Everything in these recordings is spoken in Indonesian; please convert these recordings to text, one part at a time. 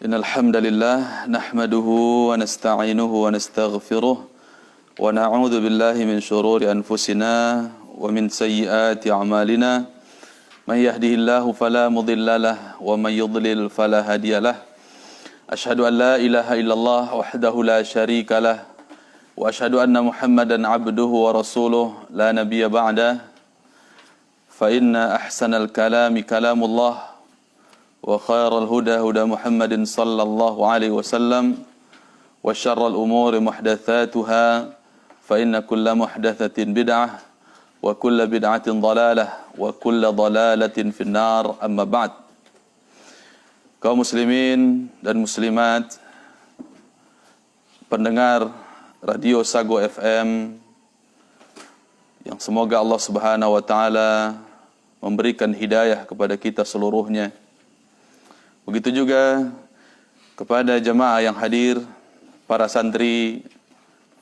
إن الحمد لله نحمده ونستعينه ونستغفره ونعوذ بالله من شرور أنفسنا ومن سيئات أعمالنا من يهده الله فلا مضل له ومن يضلل فلا هادي له أشهد أن لا إله إلا الله وحده لا شريك له وأشهد أن محمدا عبده ورسوله لا نبي بعده فإن أحسن الكلام كلام الله وخير الهدى هدى محمد صلى الله عليه وسلم وشر الأمور محدثاتها فإن كل محدثة بدعة وكل بدعة ضلالة وكل ضلالة في النار أما بعد. Kaum muslimin dan muslimat, pendengar Radio Sago FM, yang semoga Allah Subhanahu wa taala memberikan hidayah kepada kita seluruhnya. Begitu juga kepada jemaah yang hadir, para santri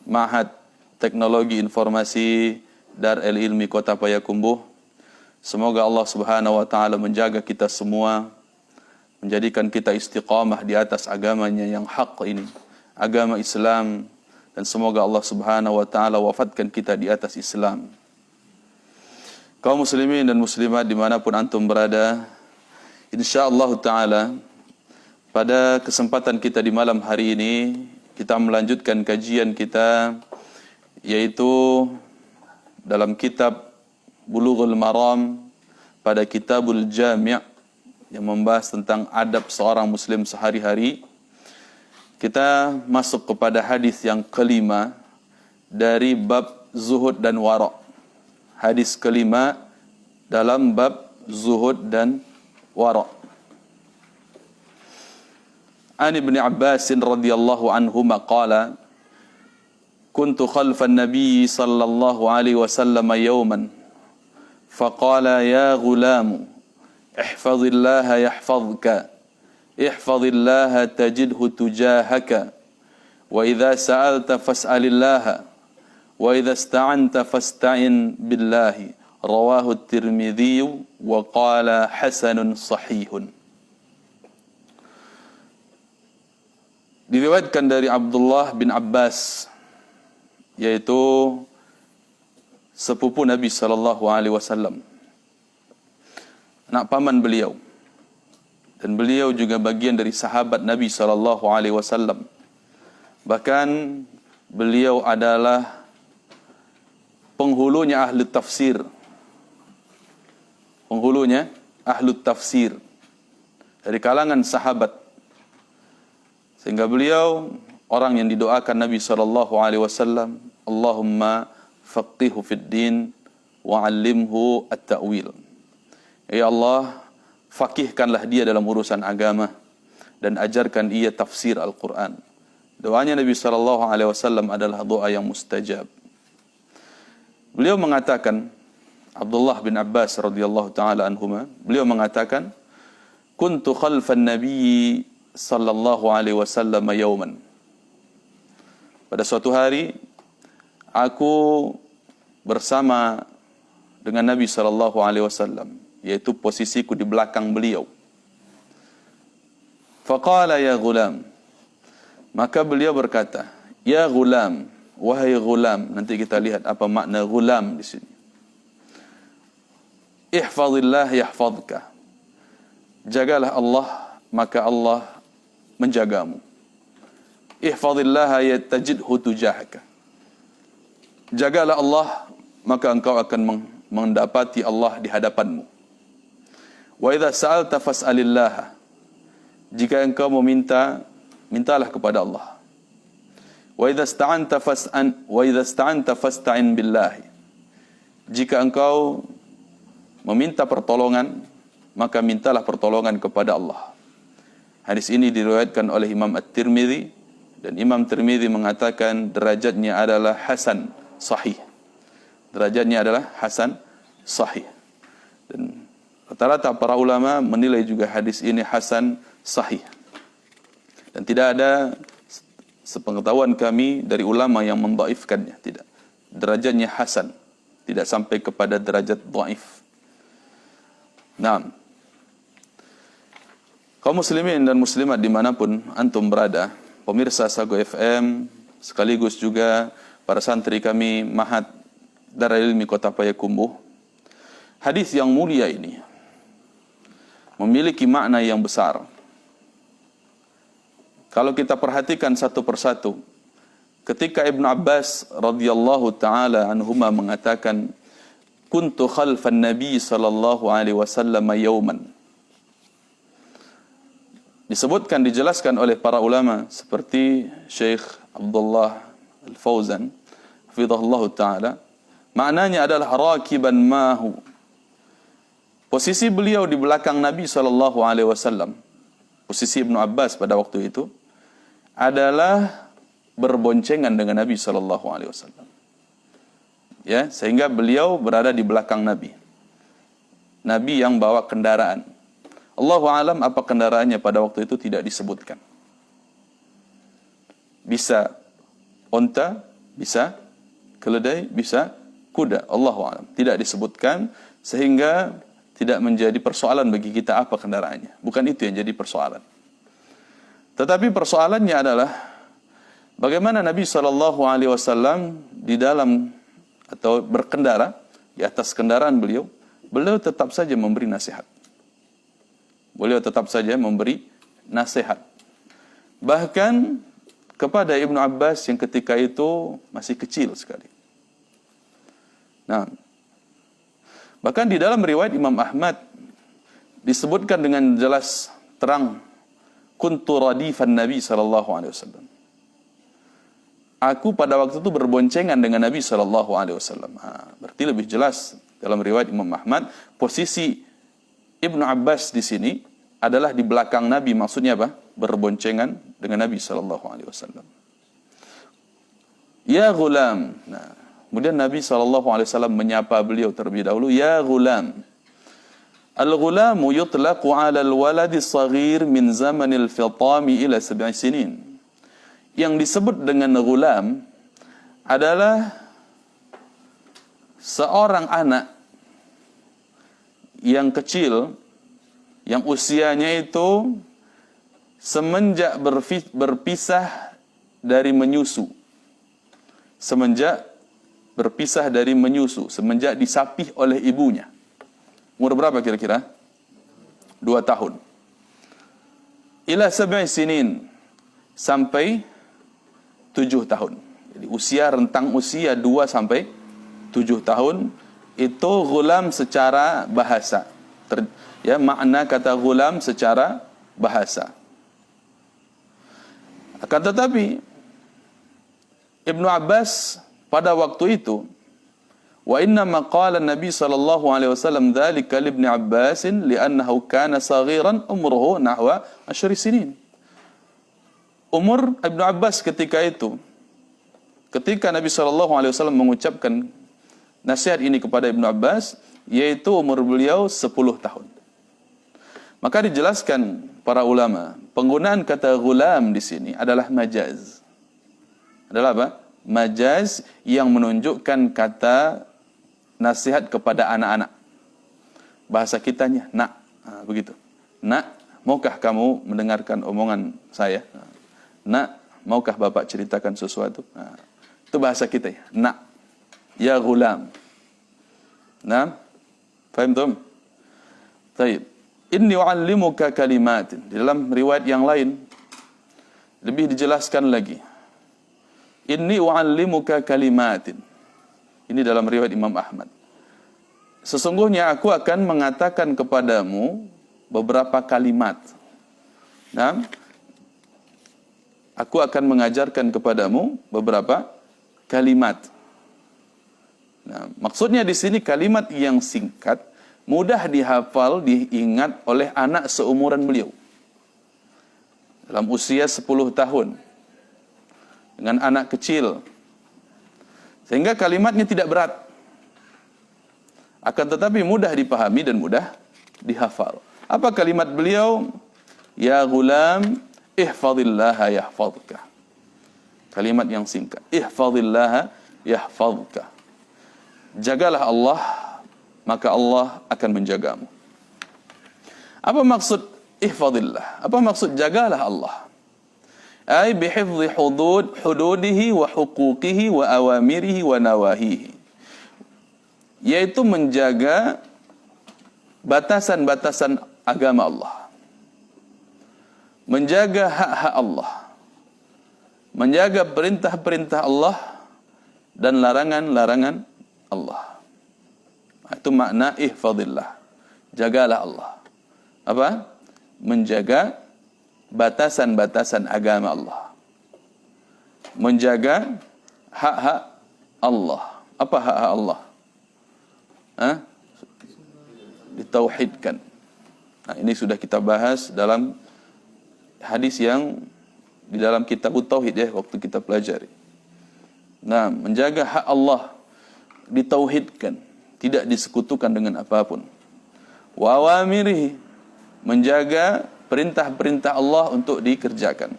Ma'had Teknologi Informasi Darul Ilmi Kota Payakumbuh. Semoga Allah Subhanahu wa taala menjaga kita semua, menjadikan kita istiqamah di atas agamanya yang hak ini, agama Islam, dan semoga Allah Subhanahu wa taala wafatkan kita di atas Islam. Kaum muslimin dan muslimat dimanapun antum berada, insyaallah taala pada kesempatan kita di malam hari ini kita melanjutkan kajian kita, yaitu dalam kitab Bulughul Maram pada Kitabul Jami' yang membahas tentang adab seorang muslim sehari-hari. Kita masuk kepada hadis yang kelima dari bab zuhud dan wara'. Hadis kelima dalam bab zuhud dan wara'. An Ibn Abbas radhiyallahu anhuma qala kuntu khalfan nabiy sallallahu alaihi wasallam yawman faqala ya ghulam ihfazillaha yahfazka ihfazillaha tajidhu tujahaka wa idza sa'alta fas'alillaha wa idza ista'anta fasta'in billahi rawahu at-Tirmidzi wa qala hasanun sahihun. Diriwayatkan dari Abdullah bin Abbas, yaitu sepupu Nabi sallallahu alaihi wasallam, anak paman beliau, dan beliau juga bagian dari sahabat Nabi sallallahu alaihi wasallam. Bahkan beliau adalah penghulunya ahli tafsir. Penghulunya ahli tafsir dari kalangan sahabat. Sehingga beliau orang yang didoakan Nabi sallallahu alaihi wasallam, Allahumma faqihhu fid din wa 'allimhu at-ta'wil. Ya Allah, faqihkanlah dia dalam urusan agama dan ajarkan ia tafsir Al-Qur'an. Doanya Nabi sallallahu alaihi wasallam adalah doa yang mustajab. Beliau mengatakan, Abdullah bin Abbas radhiyallahu taala anhuma, beliau mengatakan, kuntu khalfan nabiy sallallahu alaihi wasallam yawman. Pada suatu hari aku bersama dengan Nabi sallallahu alaihi wasallam, yaitu posisiku di belakang beliau. Faqala ya ghulam, maka beliau berkata, ya ghulam, wahai ghulam. Nanti kita lihat apa makna ghulam di sini. Ihfazillah yahfazka, jagalah Allah maka Allah menjagamu. Ihfazillaha yatajidhu tujahaka, jagalah Allah maka engkau akan mendapati Allah di hadapanmu. Wa idza sa'alta fas'alillah, jika engkau meminta, mintalah kepada Allah. Wa idza ista'anta fasta'in billah, jika engkau meminta pertolongan maka mintalah pertolongan kepada Allah. Hadis ini diriwayatkan oleh Imam At-Tirmidzi, dan Imam Tirmidzi mengatakan derajatnya adalah hasan sahih. Derajatnya adalah hasan sahih. Dan rata-rata para ulama menilai juga hadis ini hasan sahih. Dan tidak ada sepengetahuan kami dari ulama yang mendhaifkannya, tidak. Derajatnya hasan, tidak sampai kepada derajat dhaif. Naam. Kaum muslimin dan muslimat dimanapun antum berada, pemirsa Sago FM, sekaligus juga para santri kami Mahat Darul Ilmi Kota Payakumbuh, hadis yang mulia ini memiliki makna yang besar. Kalau kita perhatikan satu persatu, ketika Ibnu Abbas radhiyallahu taala anhuma mengatakan, "Kuntu khalfan Nabi sallallahu alaihi wasallam yawman." Disebutkan, dijelaskan oleh para ulama seperti Syekh Abdullah Al-Fauzan hafizahullah taala, maknanya adalah rakiban mahu. Posisi beliau di belakang Nabi sallallahu alaihi wasallam, posisi Ibnu Abbas pada waktu itu adalah berboncengan dengan Nabi sallallahu alaihi wasallam. Ya, sehingga beliau berada di belakang Nabi. Nabi yang bawa kendaraan. Allahu alam apa kendaraannya pada waktu itu tidak disebutkan. Bisa onta, bisa keledai, bisa kuda. Allahu alam. Tidak disebutkan, sehingga tidak menjadi persoalan bagi kita apa kendaraannya. Bukan itu yang jadi persoalan. Tetapi persoalannya adalah bagaimana Nabi SAW di dalam atau berkendara di atas kendaraan beliau tetap saja memberi nasihat. Beliau tetap saja memberi nasihat. Bahkan kepada Ibnu Abbas yang ketika itu masih kecil sekali. Nah, bahkan di dalam riwayat Imam Ahmad disebutkan dengan jelas terang, kuntu radifan Nabi sallallahu alaihi wasallam. Aku pada waktu itu berboncengan dengan Nabi sallallahu alaihi wasallam. Berarti lebih jelas dalam riwayat Imam Ahmad, posisi Ibnu Abbas di sini adalah di belakang Nabi. Maksudnya apa? Berboncengan dengan Nabi sallallahu alaihi wasallam. Ya ghulam. Nah, kemudian Nabi SAW menyapa beliau terlebih dahulu, ya ghulam. Al-ghulamu yutlaqu 'ala al-waladi as-saghir min zamanil fitami ila 7 sinin. Yang disebut dengan ghulam adalah seorang anak yang kecil, yang usianya itu semenjak berpisah dari menyusu. Semenjak berpisah dari menyusu, semenjak disapih oleh ibunya. Umur berapa kira-kira? 2 tahun. Ila 7 sinin, sampai 7 tahun. Jadi rentang usia 2 sampai 7 tahun itu ghulam secara bahasa. Makna kata ghulam secara bahasa. Akan tetapi Ibnu Abbas pada waktu itu, wa inna ma qala Nabi sallallahu alaihi wasallam dzalika li Ibnu Abbas li'annahu kana saghiran umruhu nahwa 10 sinin. Umur Ibnu Abbas ketika itu, ketika Nabi sallallahu alaihi wasallam mengucapkan nasihat ini kepada Ibnu Abbas, yaitu umur beliau 10 tahun. Maka dijelaskan para ulama, penggunaan kata ghulam di sini adalah majaz. Adalah apa? Majaz yang menunjukkan kata nasihat kepada anak-anak. Bahasa kitanya, nak. Begitu. Nak, maukah kamu mendengarkan omongan saya? Nak, maukah bapak ceritakan sesuatu? Itu bahasa kita ya. Nak. Ya ghulam. Nah, faham tum? Baik. Inni u'allimuka kalimatin. Di dalam riwayat yang lain lebih dijelaskan lagi. Inni u'allimuka kalimatin. Ini dalam riwayat Imam Ahmad. Sesungguhnya aku akan mengatakan kepadamu beberapa kalimat. Nah, aku akan mengajarkan kepadamu beberapa kalimat. Nah, maksudnya di sini kalimat yang singkat, mudah dihafal, diingat oleh anak seumuran beliau. Dalam usia 10 tahun. Dengan anak kecil. Sehingga kalimatnya tidak berat. Akan tetapi mudah dipahami dan mudah dihafal. Apa kalimat beliau? Ya ghulam, ihfazillaha yahfazka. Kalimat yang singkat. Ihfazillaha yahfazka. Jagalah Allah, maka Allah akan menjagamu. Apa maksud ihfadillah. Apa maksud jagalah Allah? Ai bihifdhi hududihi wa huquqihi wa awamirihi wa nawahihi. Yaitu menjaga batasan-batasan agama Allah. Menjaga hak-hak Allah. Menjaga perintah-perintah Allah dan larangan-larangan Allah. Itu makna ihfadillah. Jagalah Allah. Apa? Menjaga batasan-batasan agama Allah. Menjaga hak-hak Allah. Apa hak-hak Allah? Ditauhidkan. Nah, ini sudah kita bahas dalam hadis yang di dalam kitab Tauhid ya, waktu kita pelajari. Nah, menjaga hak Allah ditauhidkan, tidak disekutukan dengan apapun. Wa awamirihi, menjaga perintah-perintah Allah untuk dikerjakan.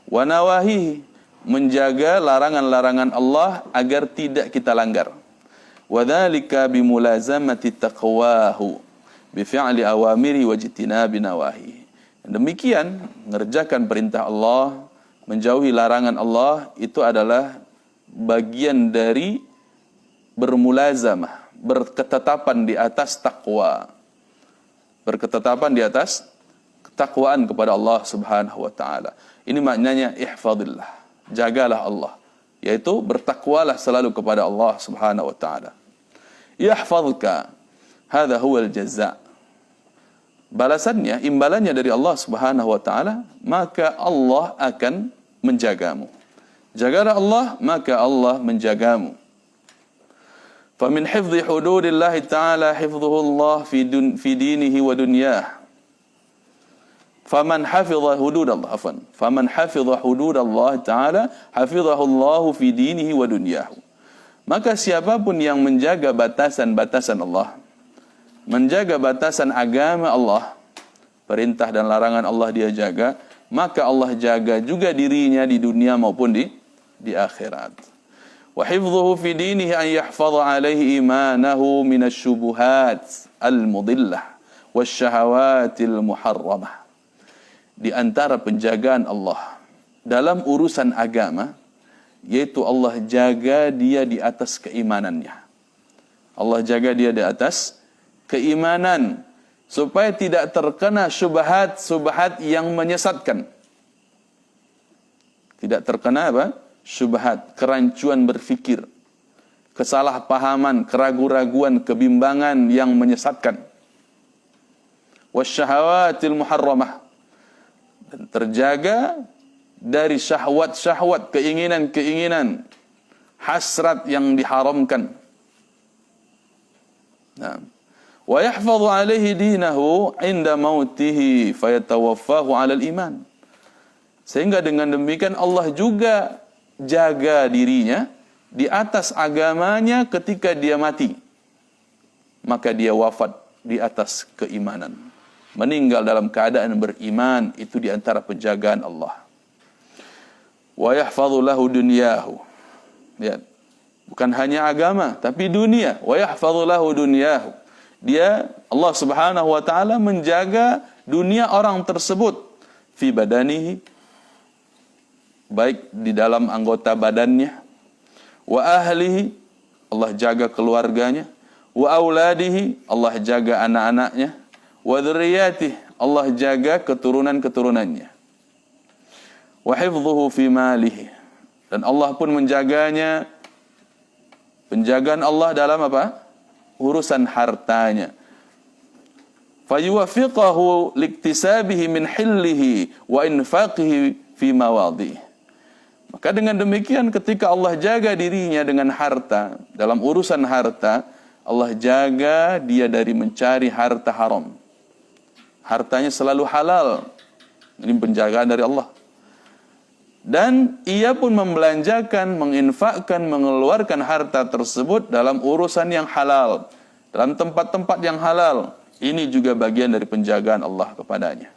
Wa nawahihi, menjaga larangan-larangan Allah agar tidak kita langgar. Wa dzalika bimulazamati taqwahu bi fi'li awamiri wa ijtinabi nawahihi. Demikian mengerjakan perintah Allah, menjauhi larangan Allah, itu adalah bagian dari bermulazamah, berketetapan di atas takwa. Berketetapan di atas ketakwaan kepada Allah Subhanahu wa taala. Ini maknanya ihfadillah. Jagalah Allah, yaitu bertakwalah selalu kepada Allah Subhanahu wa taala. Yahfazka. Hadza huwal jazaa. Balasannya, imbalannya dari Allah Subhanahu wa taala, maka Allah akan menjagamu. Jagalah Allah, maka Allah menjagamu. Famin hifdhi hududillah ta'ala hifdhuhu Allah fi dinihi wa dunyah. Faman hafidha hududallah, faman hafidha hududallah ta'ala hafidhahu Allah fi dinihi wa dunyahu. Maka siapapun yang menjaga batasan-batasan Allah, menjaga batasan agama Allah, perintah dan larangan Allah dia jaga, maka Allah jaga juga dirinya di dunia maupun di akhirat. Wa hifdhuhu fi dinihi an yahfadha alaihi imanahu minasyubuhat al-mudillah wasyahawatil muharramah. Di antara penjagaan Allah dalam urusan agama, yaitu Allah jaga dia di atas keimanannya. Allah jaga dia di atas keimanan, supaya tidak terkena syubhat yang menyesatkan. Tidak terkena apa? Syubhat, kerancuan berfikir, kesalahpahaman, keraguan-raguan, kebimbangan yang menyesatkan. Wasyahawatil muharramah, dan terjaga dari syahwat-syahwat, keinginan-keinginan, hasrat yang diharamkan. Nah, wa yahfadhu alaihi dinahu inda mautihi fayatawaffahu 'alal iman. Sehingga dengan demikian Allah juga jaga dirinya di atas agamanya ketika dia mati. Maka dia wafat di atas keimanan. Meninggal dalam keadaan beriman, itu di antara penjagaan Allah. Wa yahfadhu lahu dunyahu. Lihat, bukan hanya agama, tapi dunia. Wa yahfadhu lahu dunyahu. Dia, Allah Subhanahu wa taala menjaga dunia orang tersebut fi badanihi, baik di dalam anggota badannya, wa ahlihi, Allah jaga keluarganya, wa auladihi, Allah jaga anak-anaknya, wa dzurriyyatihi, Allah jaga keturunan-keturunannya. Wa hifdhuhu fi malihi, dan Allah pun menjaganya, penjagaan Allah dalam apa? Urusan hartanya. Fayuwaffiqahu liktisabihi min hillihi wa infaqihi fi mawadhihi. Maka dengan demikian ketika Allah jaga dirinya dengan harta, dalam urusan harta, Allah jaga dia dari mencari harta haram. Hartanya selalu halal. Ini penjagaan dari Allah. Dan ia pun membelanjakan, menginfakkan, mengeluarkan harta tersebut dalam urusan yang halal, dalam tempat-tempat yang halal. Ini juga bagian dari penjagaan Allah kepadanya.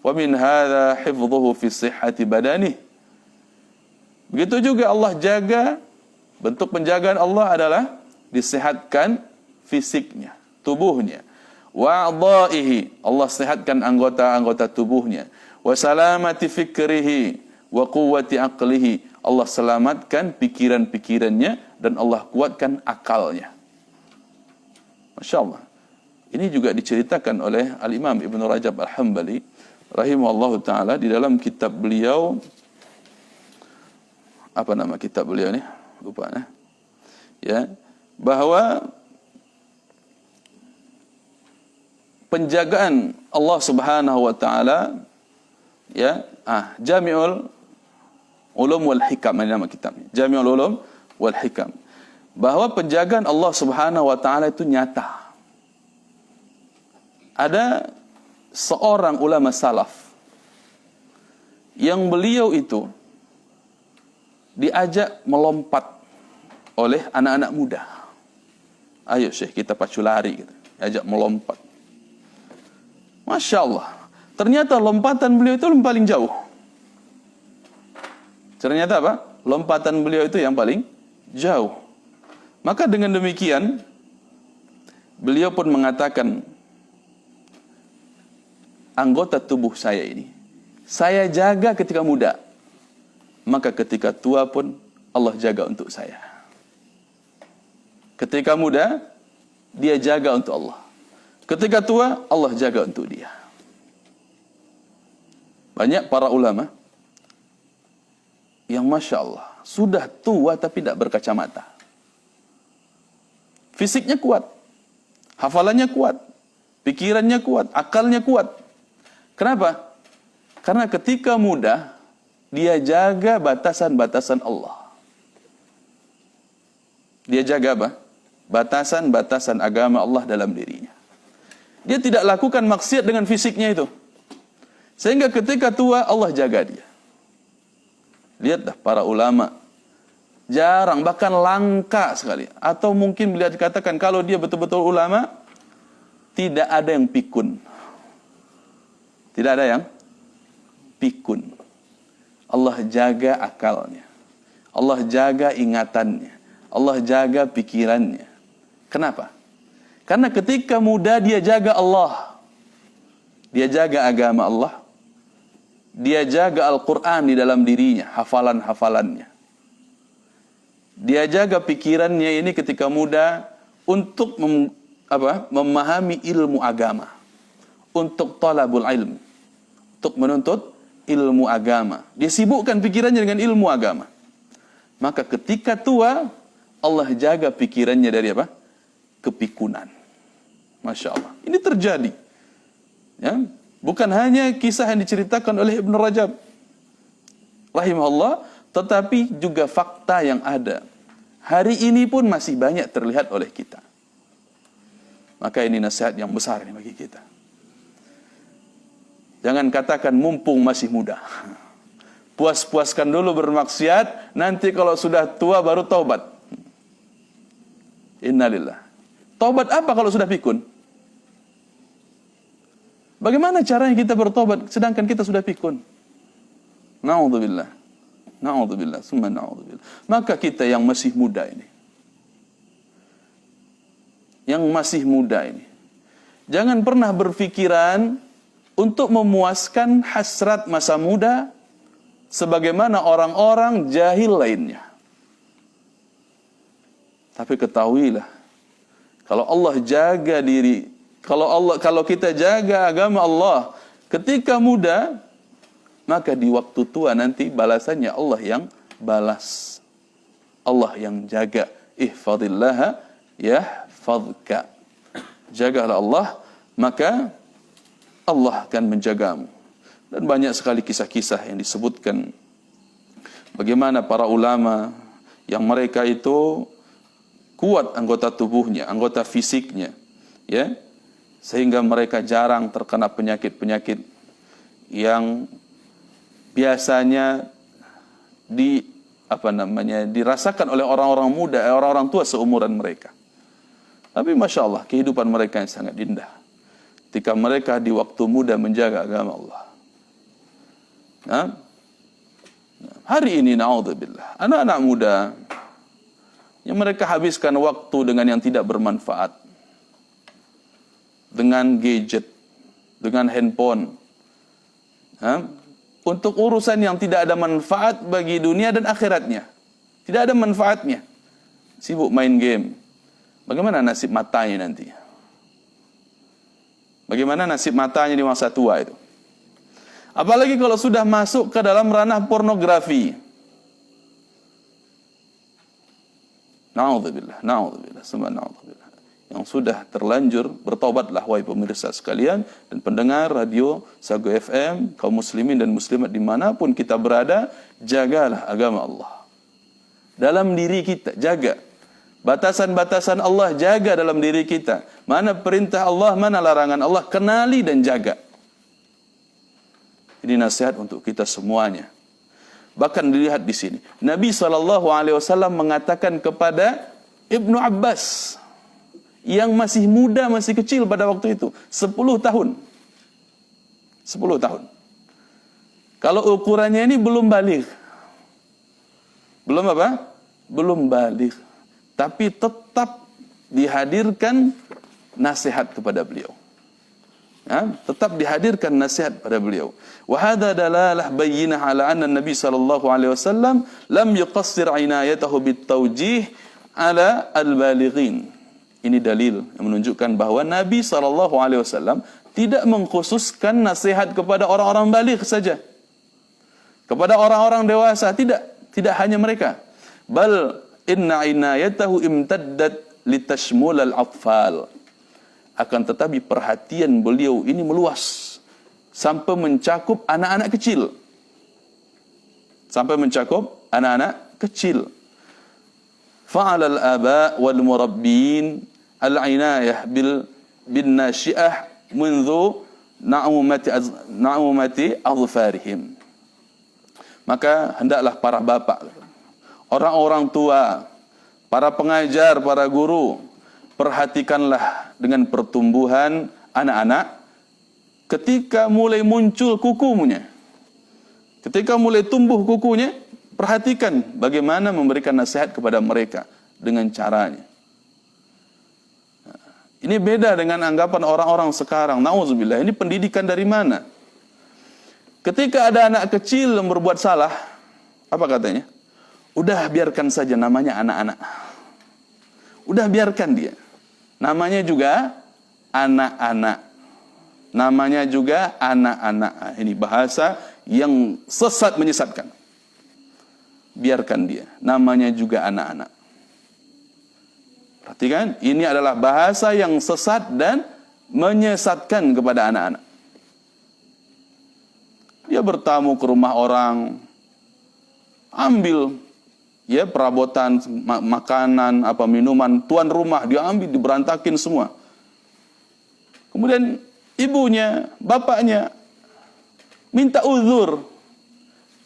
Wa min hadza hifdhuhu fi sihhati badanihi. Begitu juga Allah jaga, bentuk penjagaan Allah adalah disehatkan fisiknya, tubuhnya. wa a'dha'ihi, Allah sehatkan anggota-anggota tubuhnya, wa salamati fikrihi wa quwwati aqlihi, Allah selamatkan pikiran-pikirannya dan Allah kuatkan akalnya. Masya Allah. Ini juga diceritakan oleh Al-Imam Ibn Rajab Al-Hambali rahimahullahu ta'ala di dalam kitab beliau, apa nama kitab beliau ni? Lupa ya, bahwa penjagaan Allah Subhanahu wa taala, ya, Jami'ul Ulum wal Hikam, ini nama kitabnya, Jami'ul Ulum wal Hikam, bahwa penjagaan Allah Subhanahu wa taala itu nyata. Ada seorang ulama salaf yang beliau itu diajak melompat oleh anak-anak muda. Ayo Syekh, kita pacu lari gitu. Diajak melompat. Masya Allah. Ternyata lompatan beliau itu yang paling jauh. Ternyata apa? Lompatan beliau itu yang paling jauh. Maka dengan demikian, beliau pun mengatakan, anggota tubuh saya ini, saya jaga ketika muda, maka ketika tua pun Allah jaga untuk saya. Ketika muda, dia jaga untuk Allah. Ketika tua, Allah jaga untuk dia. Banyak para ulama yang Masya Allah sudah tua tapi tidak berkacamata. Fisiknya kuat, hafalannya kuat, pikirannya kuat, akalnya kuat. Kenapa? Karena ketika muda, dia jaga batasan-batasan Allah. Dia jaga apa? Batasan-batasan agama Allah dalam dirinya. Dia tidak lakukan maksiat dengan fisiknya itu. Sehingga ketika tua, Allah jaga dia. Lihatlah para ulama, jarang, bahkan langka sekali. Atau mungkin bila dikatakan kalau dia betul-betul ulama, tidak ada yang pikun. Tidak ada yang pikun. Allah jaga akalnya. Allah jaga ingatannya. Allah jaga pikirannya. Kenapa? Karena ketika muda dia jaga Allah. Dia jaga agama Allah. Dia jaga Al-Quran di dalam dirinya, hafalan-hafalannya. Dia jaga pikirannya ini ketika muda untuk memahami ilmu agama. Untuk talabul ilm. Untuk menuntut ilmu agama. Dia sibukkan pikirannya dengan ilmu agama. Maka ketika tua, Allah jaga pikirannya dari apa? Kepikunan. Masya Allah. Ini terjadi. Ya. Bukan hanya kisah yang diceritakan oleh Ibn Rajab rahimahullah, tetapi juga fakta yang ada. Hari ini pun masih banyak terlihat oleh kita. Maka ini nasihat yang besar ini bagi kita. Jangan katakan mumpung masih muda. Puas-puaskan dulu bermaksiat, nanti kalau sudah tua baru taubat. Innalillah. Taubat apa kalau sudah pikun? Bagaimana caranya kita bertobat sedangkan kita sudah pikun? Na'udzubillah. Na'udzubillah. Summa na'udzubillah. Maka kita yang masih muda ini, jangan pernah berpikiran untuk memuaskan hasrat masa muda sebagaimana orang-orang jahil lainnya. Tapi ketahuilah, kalau Allah jaga diri, kalau kita jaga agama Allah ketika muda, maka di waktu tua nanti balasannya Allah yang balas. Allah yang jaga. Ihfadillaha yahfadka. Jagalah Allah, maka Allah akan menjagamu. Dan banyak sekali kisah-kisah yang disebutkan bagaimana para ulama yang mereka itu kuat anggota tubuhnya, anggota fisiknya, ya, sehingga mereka jarang terkena penyakit-penyakit yang biasanya dirasakan oleh orang-orang muda, orang-orang tua seumuran mereka. Tapi Masya Allah, kehidupan mereka yang sangat indah ketika mereka di waktu muda menjaga agama Allah. Nah, hari ini na'udzubillah, anak-anak muda yang mereka habiskan waktu dengan yang tidak bermanfaat, dengan gadget, dengan handphone. Untuk urusan yang tidak ada manfaat bagi dunia dan akhiratnya. Tidak ada manfaatnya. Sibuk main game. Bagaimana nasib matanya nanti? Bagaimana nasib matanya di masa tua itu? Apalagi kalau sudah masuk ke dalam ranah pornografi. Na'udzubillah, na'udzubillah, summa na'udzubillah. Yang sudah terlanjur, bertobatlah wahai pemirsa sekalian dan pendengar radio Sago FM, kaum muslimin dan muslimat dimanapun kita berada, jagalah agama Allah. Dalam diri kita, jaga. Batasan-batasan Allah jaga dalam diri kita. Mana perintah Allah, mana larangan Allah, kenali dan jaga. Ini nasihat untuk kita semuanya. Bahkan dilihat di sini, Nabi SAW mengatakan kepada Ibnu Abbas yang masih muda, masih kecil pada waktu itu, 10 tahun. 10 tahun. Kalau ukurannya ini belum baligh. Belum apa? Belum baligh. Tapi tetap dihadirkan nasihat kepada beliau. Tetap dihadirkan nasihat pada beliau. Wa hadha dalalah bayyinah ala anna Nabi sallallahu alaihi wasallam lam yuqassir inayatahu bitawjih ala al-balighin. Ini dalil yang menunjukkan bahwa Nabi sallallahu alaihi wasallam tidak mengkhususkan nasihat kepada orang-orang baligh saja. Kepada orang-orang dewasa tidak hanya mereka. Bal inna inayatahu imtaddat litashmul al-atfal. Akan tetapi perhatian beliau ini meluas sampai mencakup anak-anak kecil. Sampai mencakup anak-anak kecil. Fa'ala al-aba wal murabbin al-inayah bin nasyi'ah منذ na'umati adfarihim. Maka hendaklah para bapak, orang-orang tua, para pengajar, para guru, perhatikanlah dengan pertumbuhan anak-anak ketika mulai muncul kukunya. Ketika mulai tumbuh kukunya, perhatikan bagaimana memberikan nasihat kepada mereka dengan caranya. Ini beda dengan anggapan orang-orang sekarang. Nauzubillah, ini pendidikan dari mana? Ketika ada anak kecil yang berbuat salah, apa katanya? Udah biarkan saja, namanya anak-anak. Udah biarkan dia. Namanya juga anak-anak. Namanya juga anak-anak. Ini bahasa yang sesat menyesatkan. Biarkan dia. Namanya juga anak-anak. Perhatikan, ini adalah bahasa yang sesat dan menyesatkan kepada anak-anak. Dia bertamu ke rumah orang, ambil perabotan, makanan, minuman, tuan rumah, dia ambil, diberantakin semua. Kemudian ibunya, bapaknya minta uzur.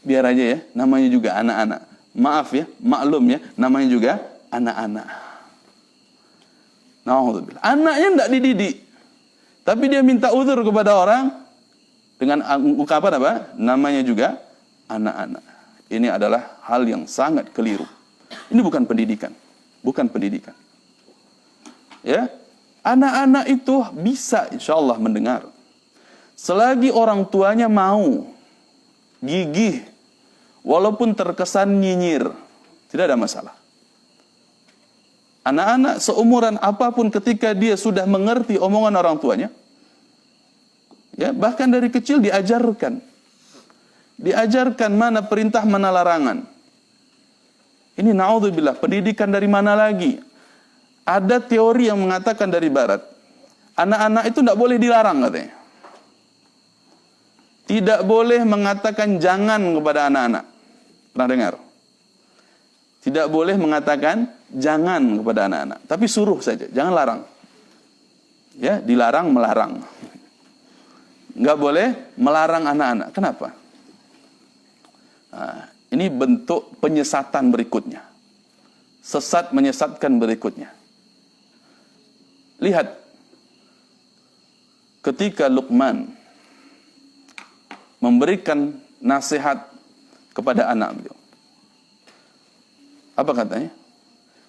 Biar aja ya, namanya juga anak-anak. Maaf ya, maklum ya, namanya juga anak-anak. Nauzubillah. Anaknya tidak dididik, tapi dia minta uzur kepada orang dengan ungkapan apa? Namanya juga anak-anak. Ini adalah hal yang sangat keliru. Ini bukan pendidikan. Bukan pendidikan. Ya, anak-anak itu bisa insyaallah mendengar. Selagi orang tuanya mau, gigih, walaupun terkesan nyinyir, tidak ada masalah. Anak-anak seumuran apapun ketika dia sudah mengerti omongan orang tuanya, ya, bahkan dari kecil diajarkan mana perintah, mana larangan. Ini naudzubillah, pendidikan dari mana lagi? Ada teori yang mengatakan dari barat, anak-anak itu tidak boleh dilarang katanya. Tidak boleh mengatakan jangan kepada anak-anak. Pernah dengar? Tidak boleh mengatakan jangan kepada anak-anak, tapi suruh saja, jangan larang. Ya, dilarang melarang. Enggak boleh melarang anak-anak. Kenapa? Nah, ini bentuk penyesatan berikutnya. Sesat menyesatkan berikutnya. Lihat, ketika Luqman memberikan nasihat kepada anak beliau, apa katanya?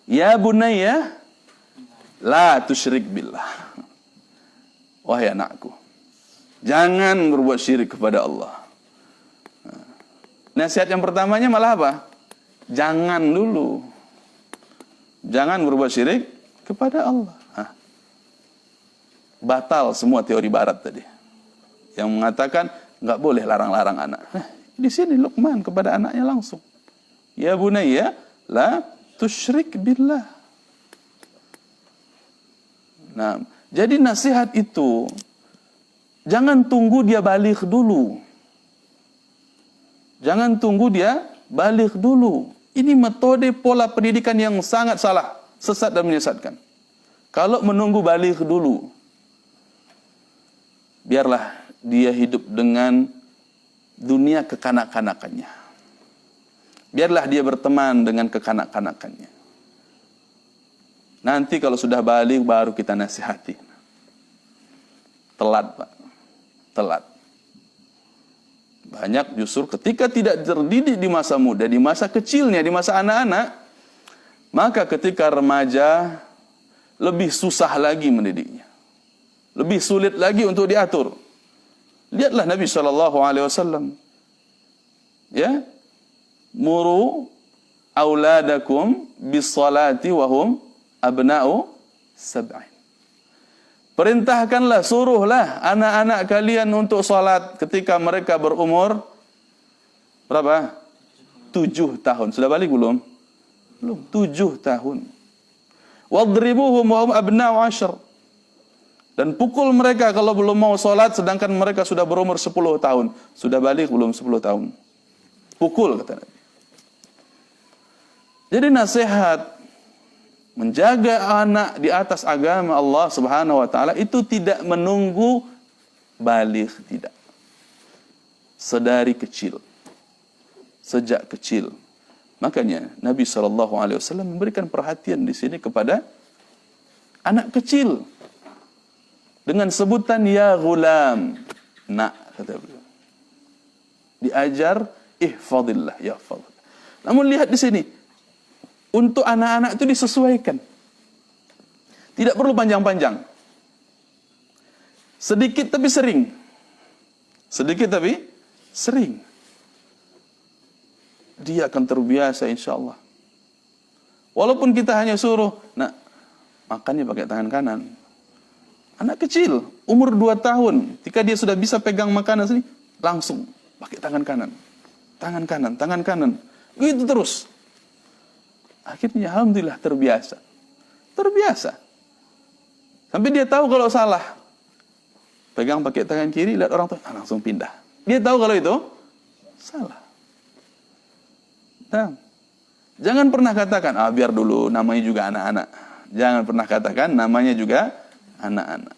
Ya bunayya, la tusyrik billah. wahai anakku, jangan berbuat syirik kepada Allah. Nasihat yang pertamanya malah apa? Jangan dulu. Jangan berbuat syirik kepada Allah. Batal semua teori barat tadi. Yang mengatakan nggak boleh larang-larang anak. Di sini Luqman kepada anaknya langsung. Ya bunayya, la tusyrik billah. Nah, jadi nasihat itu jangan tunggu dia balik dulu. Jangan tunggu dia balik dulu. Ini metode pola pendidikan yang sangat salah, sesat dan menyesatkan. Kalau menunggu balik dulu, biarlah dia hidup dengan dunia kekanak-kanakannya. Biarlah dia berteman dengan kekanak-kanakannya. Nanti kalau sudah balik baru kita nasihati. Telat, Pak. Telat. Banyak justru ketika tidak terdidik di masa muda, di masa kecilnya, di masa anak-anak, maka ketika remaja lebih susah lagi mendidiknya. Lebih sulit lagi untuk diatur. Lihatlah Nabi SAW. Ya. Muru auladakum bis-salati wa hum abna'u sab'in. Perintahkanlah, suruhlah anak-anak kalian untuk salat ketika mereka berumur berapa? 7 tahun. Sudah balik belum? Belum. 7 tahun. Wadribuhum wa hum abna'u 10. Dan pukul mereka kalau belum mau salat sedangkan mereka sudah berumur 10 tahun. Sudah balik belum 10 tahun? Pukul, kata Nabi. Jadi nasihat menjaga anak di atas agama Allah Subhanahu wa taala itu tidak menunggu balik, tidak. Sedari kecil. Sejak kecil. Makanya Nabi SAW memberikan perhatian di sini kepada anak kecil dengan sebutan ya ghulam. Nak, kata beliau. Diajar ihfadillah, ya fadil. Namun lihat di sini, untuk anak-anak itu disesuaikan. Tidak perlu panjang-panjang. Sedikit tapi sering. Sedikit tapi sering. Dia akan terbiasa insya Allah. Walaupun kita hanya suruh, nak, makannya pakai tangan kanan. Anak kecil, umur 2 tahun, ketika dia sudah bisa pegang makanan sini, langsung pakai tangan kanan. Tangan kanan, tangan kanan. Begitu terus. Akhirnya alhamdulillah terbiasa. Terbiasa. Sampai dia tahu kalau salah. Pegang pakai tangan kiri, lihat orang tua, langsung pindah. Dia tahu kalau itu salah. Nah, jangan pernah katakan, biar dulu namanya juga anak-anak. Jangan pernah katakan namanya juga anak-anak.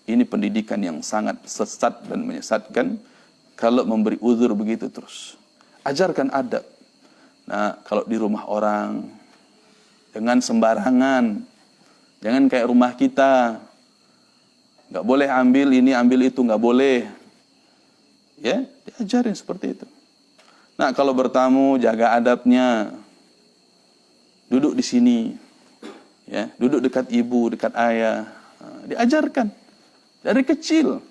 Ini pendidikan yang sangat sesat dan menyesatkan kalau memberi uzur begitu terus. Ajarkan adab. Nah, kalau di rumah orang, jangan sembarangan. Jangan kayak rumah kita. Nggak boleh ambil ini, ambil itu, nggak boleh. Ya, diajarin seperti itu. Nah, kalau bertamu, jaga adabnya. Duduk di sini. Ya, duduk dekat ibu, dekat ayah. Nah, diajarkan. Dari kecil.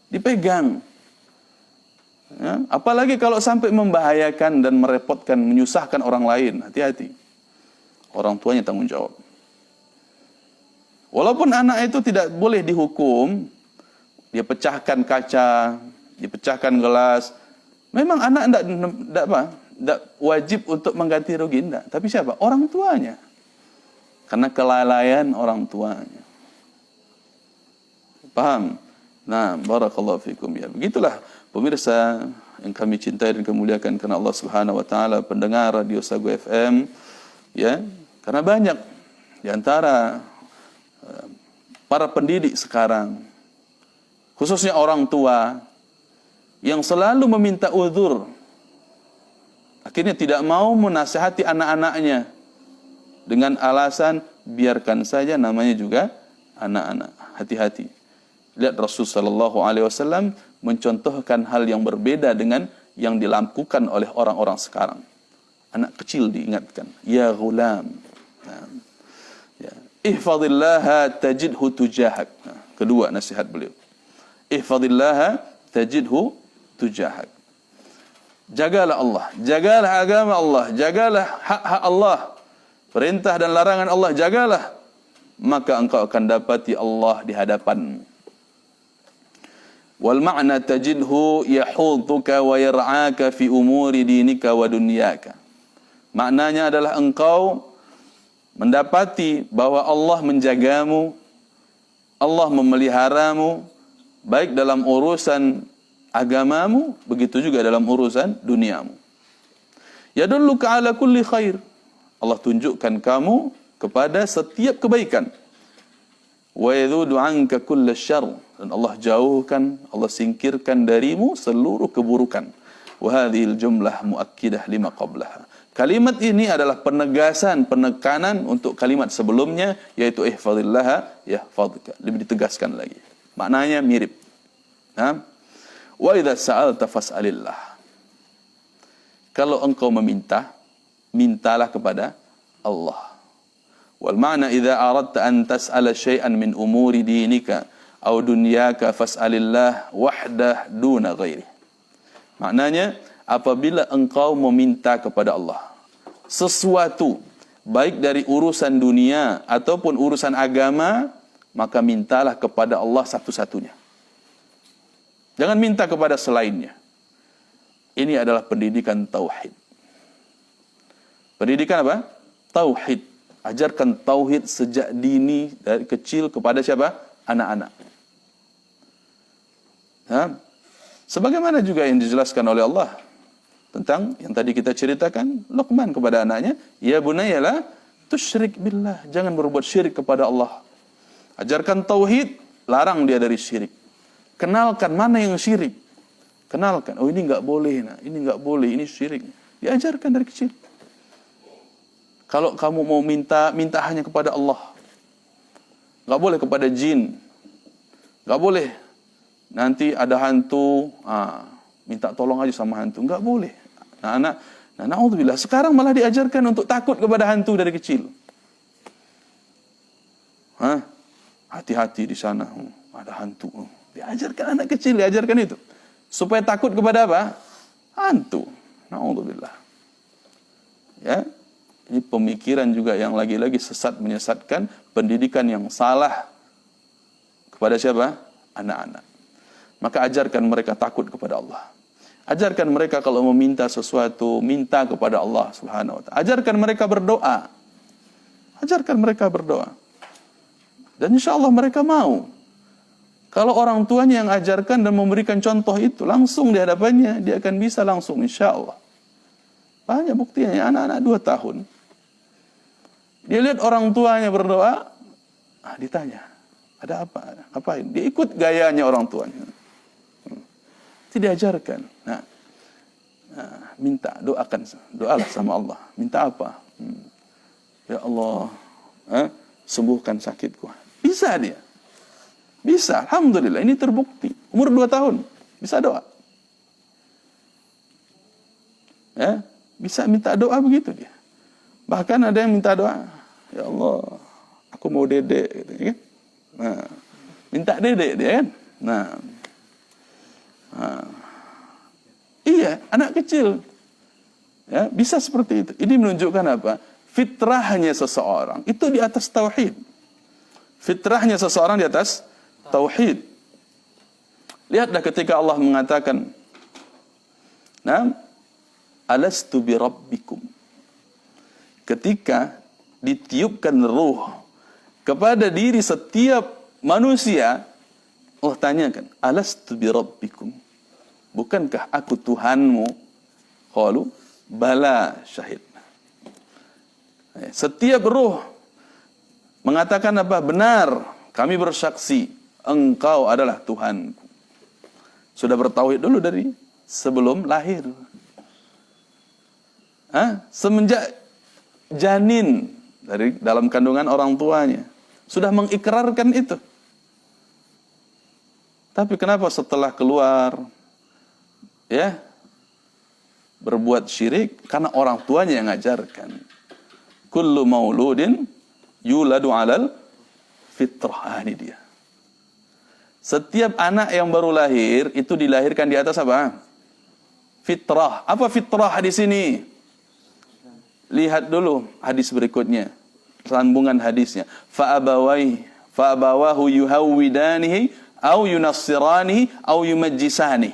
Dipegang. Ya, apalagi kalau sampai membahayakan dan merepotkan, menyusahkan orang lain, hati-hati. Orang tuanya tanggung jawab. Walaupun anak itu tidak boleh dihukum, dia pecahkan kaca, dipecahkan gelas, memang anak tidak wajib untuk mengganti rugi, tidak. Tapi siapa? Orang tuanya. Karena kelalaian orang tuanya. Paham? Nah, barakallahu fikum ya. Begitulah pemirsa yang kami cintai dan kemuliakan karena Allah Subhanahu wa taala, pendengar Radio Sago FM ya. Karena banyak di antara para pendidik sekarang, khususnya orang tua yang selalu meminta uzur. Akhirnya tidak mau menasihati anak-anaknya dengan alasan biarkan saja, namanya juga anak-anak. Hati-hati. Lihat Rasul sallallahu alaihi wasallam mencontohkan hal yang berbeda dengan yang dilakukan oleh orang-orang sekarang. Anak kecil diingatkan, ya ghulam. Ya. Ihfadillah tajidhu tujahak. Kedua nasihat beliau. Ihfazillaha tajidhu tujahak. Jagalah Allah, jagalah agama Allah, jagalah hak-hak Allah, perintah dan larangan Allah, jagalah, maka engkau akan dapati Allah di hadapanmu. Wal ma'na tajidhu yahudhuka wa yar'aka fi umuri dinika wa dunyaka. Maknanya adalah engkau mendapati bahwa Allah menjagamu, Allah memeliharamu, baik dalam urusan agamamu, begitu juga dalam urusan duniamu. Yadulluka ala kulli khair. Allah tunjukkan kamu kepada setiap kebaikan. Wa yadhudu anka kulla syarr. Dan Allah jauhkan, Allah singkirkan darimu seluruh keburukan. Wa hadhil jumlah muakkidah lima qablaha. Kalimat ini adalah penegasan, penekanan untuk kalimat sebelumnya, yaitu ihfazillaha yahfazka. Lebih ditegaskan lagi. Maknanya mirip. Wa idza sa'alta fas'alillah. Kalau engkau meminta, mintalah kepada Allah. Wal ma'na idza aradta an tas'ala syai'an min umuri dinika aw dunyaka fas'alillah wahdah duna ghairi. Maknanya, apabila engkau meminta kepada Allah sesuatu, baik dari urusan dunia ataupun urusan agama, maka mintalah kepada Allah satu-satunya. Jangan minta kepada selainnya. Ini adalah pendidikan tauhid. Pendidikan apa? Tauhid. Ajarkan tauhid sejak dini, dari kecil kepada siapa? Anak-anak. Sebagaimana juga yang dijelaskan oleh Allah tentang yang tadi kita ceritakan, Luqman kepada anaknya, ya bunayya la tusyrik billah, jangan berbuat syirik kepada Allah. Ajarkan tauhid, larang dia dari syirik. Kenalkan mana yang syirik. Kenalkan, oh ini enggak boleh, nah, ini enggak boleh, ini syirik. Diajarkan dari kecil. Kalau kamu mau minta, minta hanya kepada Allah. Enggak boleh kepada jin. Enggak boleh. Nanti ada hantu, minta tolong aja sama hantu. Enggak boleh. Na'udzubillah. Sekarang malah diajarkan untuk takut kepada hantu dari kecil. Hati-hati di sana, ada hantu. Diajarkan anak kecil, diajarkan itu. Supaya takut kepada apa? Hantu. Na'udzubillah. Ya. Ini pemikiran juga yang lagi-lagi sesat, menyesatkan, pendidikan yang salah kepada siapa? Anak-anak. Maka ajarkan mereka takut kepada Allah. Ajarkan mereka kalau meminta sesuatu, minta kepada Allah Subhanahu wa ta'ala. Ajarkan mereka berdoa. Ajarkan mereka berdoa. Dan insya Allah mereka mau. Kalau orang tuanya yang ajarkan dan memberikan contoh itu, langsung di hadapannya, dia akan bisa langsung, insya Allah. Banyak buktinya, anak-anak 2 tahun. Dia lihat orang tuanya berdoa, ditanya, ada apa? Ngapain? Dia ikut gayanya orang tuanya. Itu diajarkan. Minta, doalah sama Allah. Minta apa? Ya Allah, sembuhkan sakitku. Bisa dia. Bisa, alhamdulillah, ini terbukti. Umur 2 tahun, bisa doa. Ya, bisa minta doa begitu dia. Bahkan ada yang minta doa, ya Allah, aku mau dedek, gitu, kan? Minta dedek dia kan. Iya, anak kecil, ya, bisa seperti itu. Ini menunjukkan apa? Fitrahnya seseorang itu di atas tauhid. Fitrahnya seseorang di atas tauhid. Lihatlah ketika Allah mengatakan, alastu bi rabbikum. Ketika ditiupkan ruh kepada diri setiap manusia, Allah tanyakan, alastu bi rabbikum. Bukankah aku Tuhanmu? Qalu bala syahid. Setiap ruh mengatakan apa? Benar, kami bersaksi engkau adalah Tuhanku. Sudah bertauhid dulu dari sebelum lahir. Semenjak janin dari dalam kandungan orang tuanya sudah mengikrarkan itu. Tapi kenapa setelah keluar berbuat syirik? Karena orang tuanya yang ngajarkan. Kullu mauludin yuladu alal fitrah. Ini dia. Setiap anak yang baru lahir itu dilahirkan di atas apa? Fitrah. Apa fitrah di sini? Lihat dulu hadis berikutnya. Sambungan hadisnya. Fa'abawahu yuhawwidanihi au yunassiranihi au yumajjisanihi.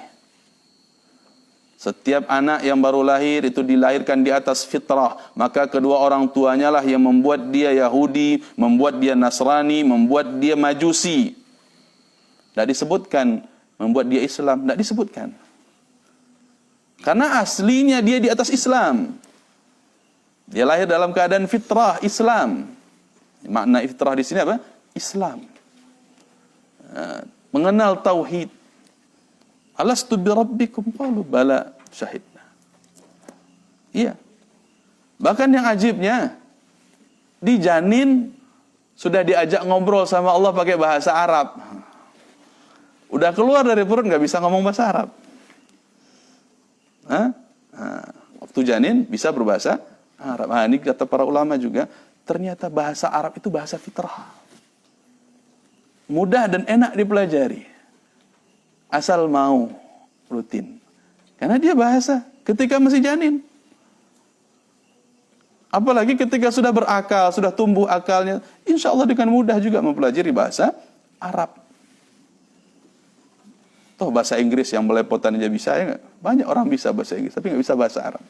Setiap anak yang baru lahir itu dilahirkan di atas fitrah. Maka kedua orang tuanya lah yang membuat dia Yahudi, membuat dia Nasrani, membuat dia Majusi. Tidak disebutkan membuat dia Islam, tidak disebutkan. Karena aslinya dia di atas Islam. Dia lahir dalam keadaan fitrah Islam. Makna fitrah di sini apa? Islam. Mengenal tauhid. Alastu bi rabbikum qalu bala syahidna. Iya. Bahkan yang ajibnya di janin sudah diajak ngobrol sama Allah pakai bahasa Arab. Udah keluar dari perut nggak bisa ngomong bahasa Arab. Waktu janin bisa berbahasa Arab. Ini kata para ulama juga, ternyata bahasa Arab itu bahasa fitrah. Mudah dan enak dipelajari. Asal mau rutin. Karena dia bahasa ketika masih janin. Apalagi ketika sudah berakal, sudah tumbuh akalnya, insya Allah dengan mudah juga mempelajari bahasa Arab. Toh bahasa Inggris yang belepotan aja bisa, ya gak? Banyak orang bisa bahasa Inggris, tapi nggak bisa bahasa Arab.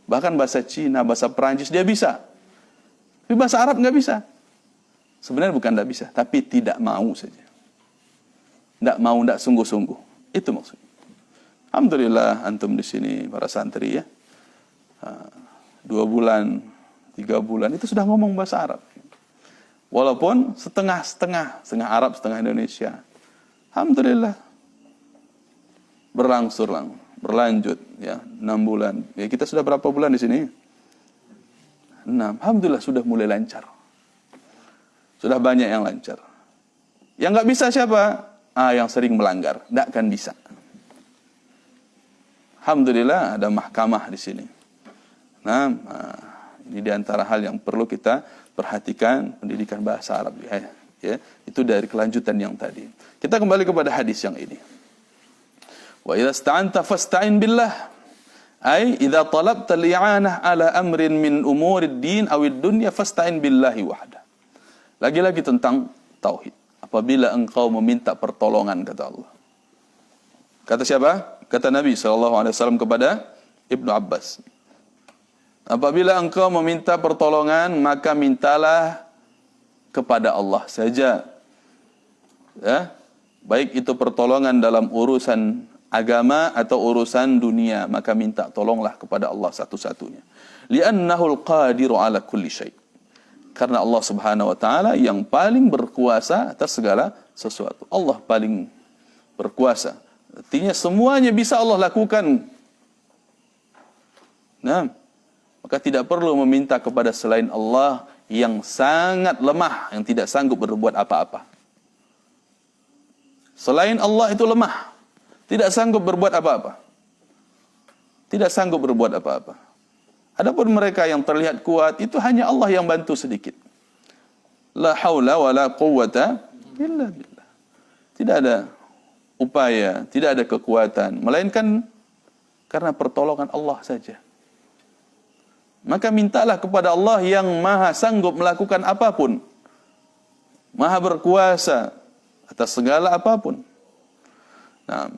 Bahkan bahasa Cina, bahasa Perancis dia bisa. Tapi bahasa Arab nggak bisa. Sebenarnya bukan nggak bisa, tapi tidak mau saja. Tidak mau, tidak sungguh-sungguh. Itu maksudnya. Alhamdulillah antum di sini para santri ya. 2 bulan, 3 bulan itu sudah ngomong bahasa Arab. Walaupun setengah Arab, setengah Indonesia. Alhamdulillah. Berlanjut ya, 6 bulan. Ya, kita sudah berapa bulan di sini? 6. Alhamdulillah sudah mulai lancar. Sudah banyak yang lancar. Yang nggak bisa siapa? Yang sering melanggar, tidak akan bisa. Alhamdulillah ada mahkamah di sini. Nah, ini diantara hal yang perlu kita perhatikan, pendidikan bahasa Arab. Ya, itu dari kelanjutan yang tadi. Kita kembali kepada hadis yang ini. Wa idza sta'anta fasta'in billah. Ai idza talabta li'anah ala amrin min umurid din awid dunya fasta'in billahi wahda. Lagi-lagi tentang tauhid. Apabila engkau meminta pertolongan, kata Allah. Kata siapa? Kata Nabi SAW kepada Ibnu Abbas. Apabila engkau meminta pertolongan, maka mintalah kepada Allah saja. Ya? Baik itu pertolongan dalam urusan agama atau urusan dunia, maka minta tolonglah kepada Allah satu-satunya. Li'annahul qadiru ala kulli syai'. Karena Allah Subhanahu wa taala yang paling berkuasa atas segala sesuatu. Allah paling berkuasa. Artinya semuanya bisa Allah lakukan. Nah, maka tidak perlu meminta kepada selain Allah yang sangat lemah, yang tidak sanggup berbuat apa-apa. Selain Allah itu lemah, tidak sanggup berbuat apa-apa. Tidak sanggup berbuat apa-apa. Adapun mereka yang terlihat kuat, itu hanya Allah yang bantu sedikit. La haula wa la quwwata illa billah. Tidak ada upaya, tidak ada kekuatan, melainkan karena pertolongan Allah saja. Maka mintalah kepada Allah yang maha sanggup melakukan apapun. Maha berkuasa atas segala apapun. Nah,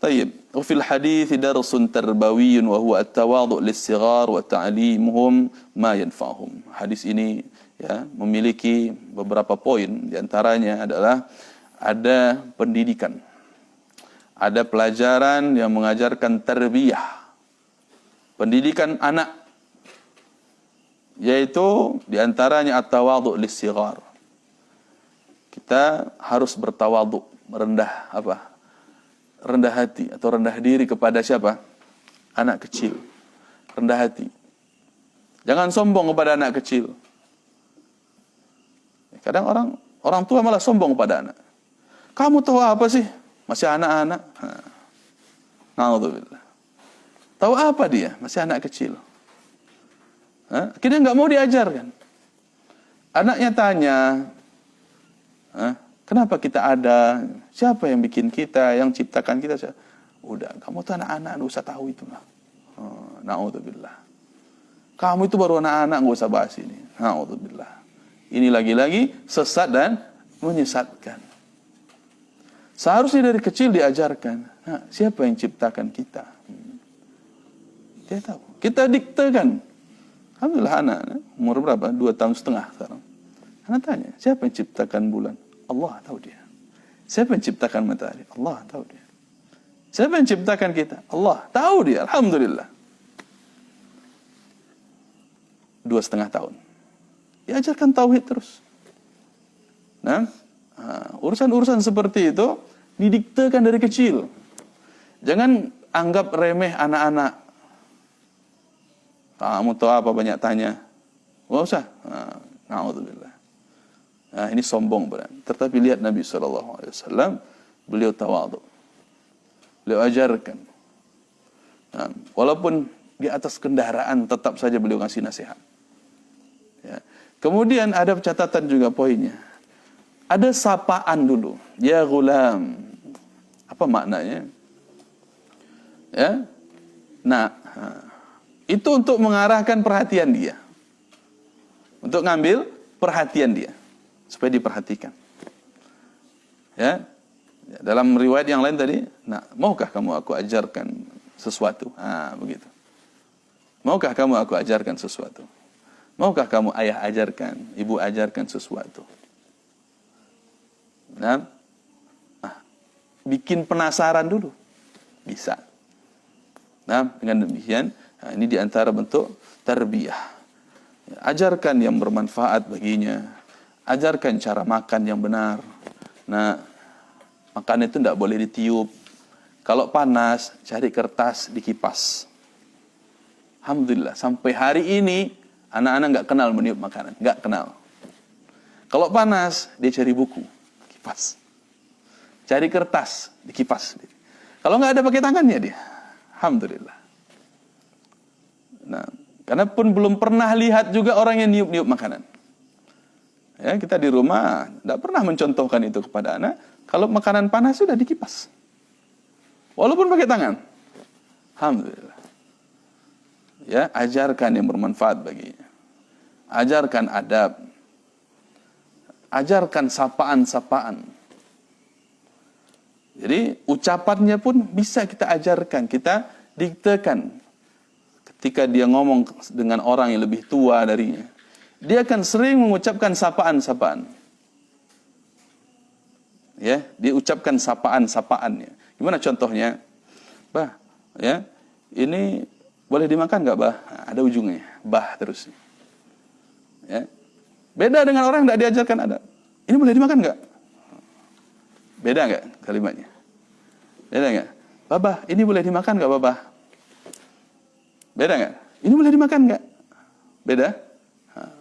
طيب وفي الحديث درس تربوي وهو التواضع للصغار وتعليمهم ما ينفعهم. Hadis ini ya memiliki beberapa poin, di antaranya adalah ada pendidikan. Ada pelajaran yang mengajarkan tarbiyah. Pendidikan anak, yaitu di antaranya at-tawadhu lis-sighar. Kita harus bertawadhu, rendah hati atau rendah diri kepada siapa? Anak kecil. Rendah hati. Jangan sombong kepada anak kecil. Kadang orang tua malah sombong kepada anak. Kamu tahu apa sih? Masih anak-anak. Na'udzubillah. Tahu apa dia? Masih anak kecil. Akhirnya nggak mau diajarkan. Anaknya tanya, Kenapa kita ada? Siapa yang bikin kita, yang ciptakan kita? Udah, kamu tuh anak-anak, nggak usah tahu itu lah. Na'udzubillah. Kamu itu baru anak-anak, nggak usah bahas ini. Na'udzubillah. Ini lagi-lagi sesat dan menyesatkan. Seharusnya dari kecil diajarkan. Nah, siapa yang ciptakan kita? Dia tahu. Kita diktekan. Alhamdulillah anak, umur berapa? 2,5 tahun sekarang. Anak tanya, siapa yang ciptakan bulan? Allah tahu dia. Siapa yang ciptakan matahari? Allah tahu dia. Siapa yang ciptakan kita? Allah tahu dia. Alhamdulillah. 2,5 tahun. Diajarkan tauhid terus. Nah, urusan-urusan seperti itu didiktekan dari kecil. Jangan anggap remeh anak-anak. Kamu tahu apa banyak tanya? Nggak usah. Na'udzubillah. Nah, ini sombong benar. Tetapi lihat Nabi SAW, beliau tawadhu. Beliau ajarkan. Nah, walaupun di atas kendaraan tetap saja beliau ngasih nasihat. Ya. Kemudian ada catatan juga poinnya. Ada sapaan dulu. Ya gulam. Apa maknanya? Ya. Nah, itu untuk mengarahkan perhatian dia. Untuk ngambil perhatian dia. Supaya diperhatikan. Ya. Dalam riwayat yang lain tadi, nah, maukah kamu aku ajarkan sesuatu? Begitu. Maukah kamu aku ajarkan sesuatu? Maukah kamu ayah ajarkan, ibu ajarkan sesuatu? Nah, bikin penasaran dulu. Bisa. Nah, dengan demikian, ini diantara bentuk tarbiyah. Ajarkan yang bermanfaat baginya. Ajarkan cara makan yang benar. Nah, makan itu tidak boleh ditiup. Kalau panas, cari kertas, dikipas. Alhamdulillah, sampai hari ini, anak-anak nggak kenal meniup makanan. Nggak kenal. Kalau panas, dia cari buku. Kipas. Cari kertas, dikipas. Kalau nggak ada pakai tangannya dia. Alhamdulillah. Nah, karena pun belum pernah lihat juga orang yang niup-niup makanan. Ya, kita di rumah tidak pernah mencontohkan itu kepada anak. Kalau makanan panas sudah dikipas. Walaupun pakai tangan. Alhamdulillah. Ya, ajarkan yang bermanfaat baginya. Ajarkan adab. Ajarkan sapaan-sapaan. Jadi ucapannya pun bisa kita ajarkan, kita diktekan. Ketika dia ngomong dengan orang yang lebih tua darinya, dia akan sering mengucapkan sapaan-sapaan. Ya, dia ucapkan sapaan-sapaannya. Gimana contohnya? Bah, ya, ini boleh dimakan nggak, bah? Nah, ada ujungnya, bah terus. Ya. Beda dengan orang yang tidak diajarkan adab. Ini boleh dimakan nggak? Beda nggak kalimatnya? Beda nggak? Babah, ini boleh dimakan nggak, babah? Beda nggak? Ini boleh dimakan nggak? Beda? Nah,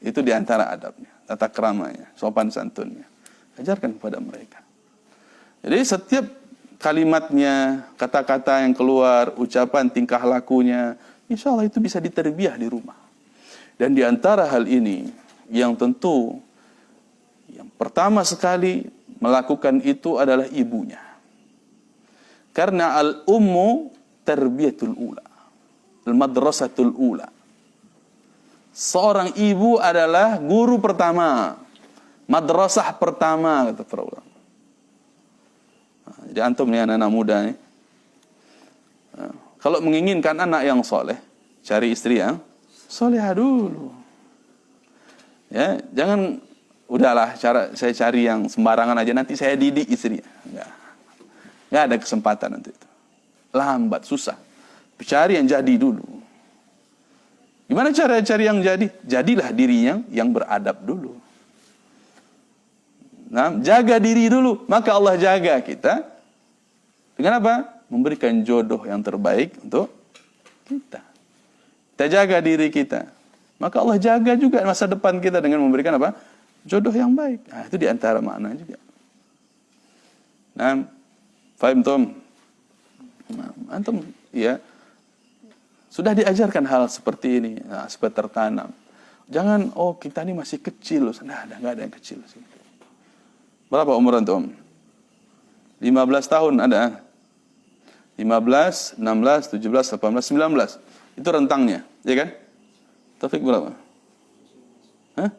itu diantara adabnya, tata keramanya, sopan santunnya. Ajarkan kepada mereka. Jadi setiap kalimatnya, kata-kata yang keluar, ucapan, tingkah lakunya, insya Allah itu bisa diterbiah di rumah. Dan di antara hal ini, yang tentu, yang pertama sekali melakukan itu adalah ibunya. Karena al-ummu tarbiyatul ula, al-madrasatul ula. Seorang ibu adalah guru pertama, madrasah pertama, kata para ulama. Jadi antum nih anak-anak muda nih, kalau menginginkan anak yang soleh, cari istri yang solehah dulu. Ya, jangan udahlah saya cari yang sembarangan aja, nanti saya didik istrinya. Enggak ada kesempatan nanti itu. Lambat, susah. Cari yang jadi dulu. Gimana cara cari yang jadi? Jadilah dirinya yang beradab dulu. Nah, jaga diri dulu, maka Allah jaga kita. Dengan apa? Memberikan jodoh yang terbaik untuk kita. Kita jaga diri kita, maka Allah jaga juga masa depan kita dengan memberikan apa? Jodoh yang baik. Nah, itu diantara makna juga. Nah, faham tom? Nah, antum, ya, sudah diajarkan hal seperti ini, nah, supaya tertanam. Jangan, oh kita ini masih kecil, nggak ada yang kecil sih. Berapa umur antum? 15 tahun ada. 15, 16, 17, 18, 19. Itu rentangnya, ya kan? Taufik berapa? Hah?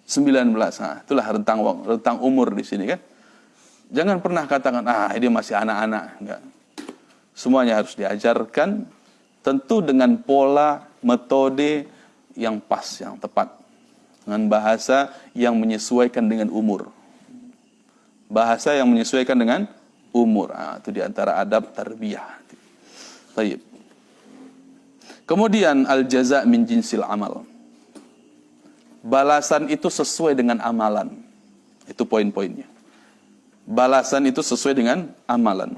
19. Nah, itulah rentang umur di sini kan. Jangan pernah katakan dia masih anak-anak, enggak. Semuanya harus diajarkan tentu dengan pola, metode yang pas, yang tepat. Dengan bahasa yang menyesuaikan dengan umur. Bahasa yang menyesuaikan dengan umur. Itu diantara adab tarbiyah. Baik. Kemudian al-jaza' min jinsil amal. Balasan itu sesuai dengan amalan. Itu poin-poinnya. Balasan itu sesuai dengan amalan.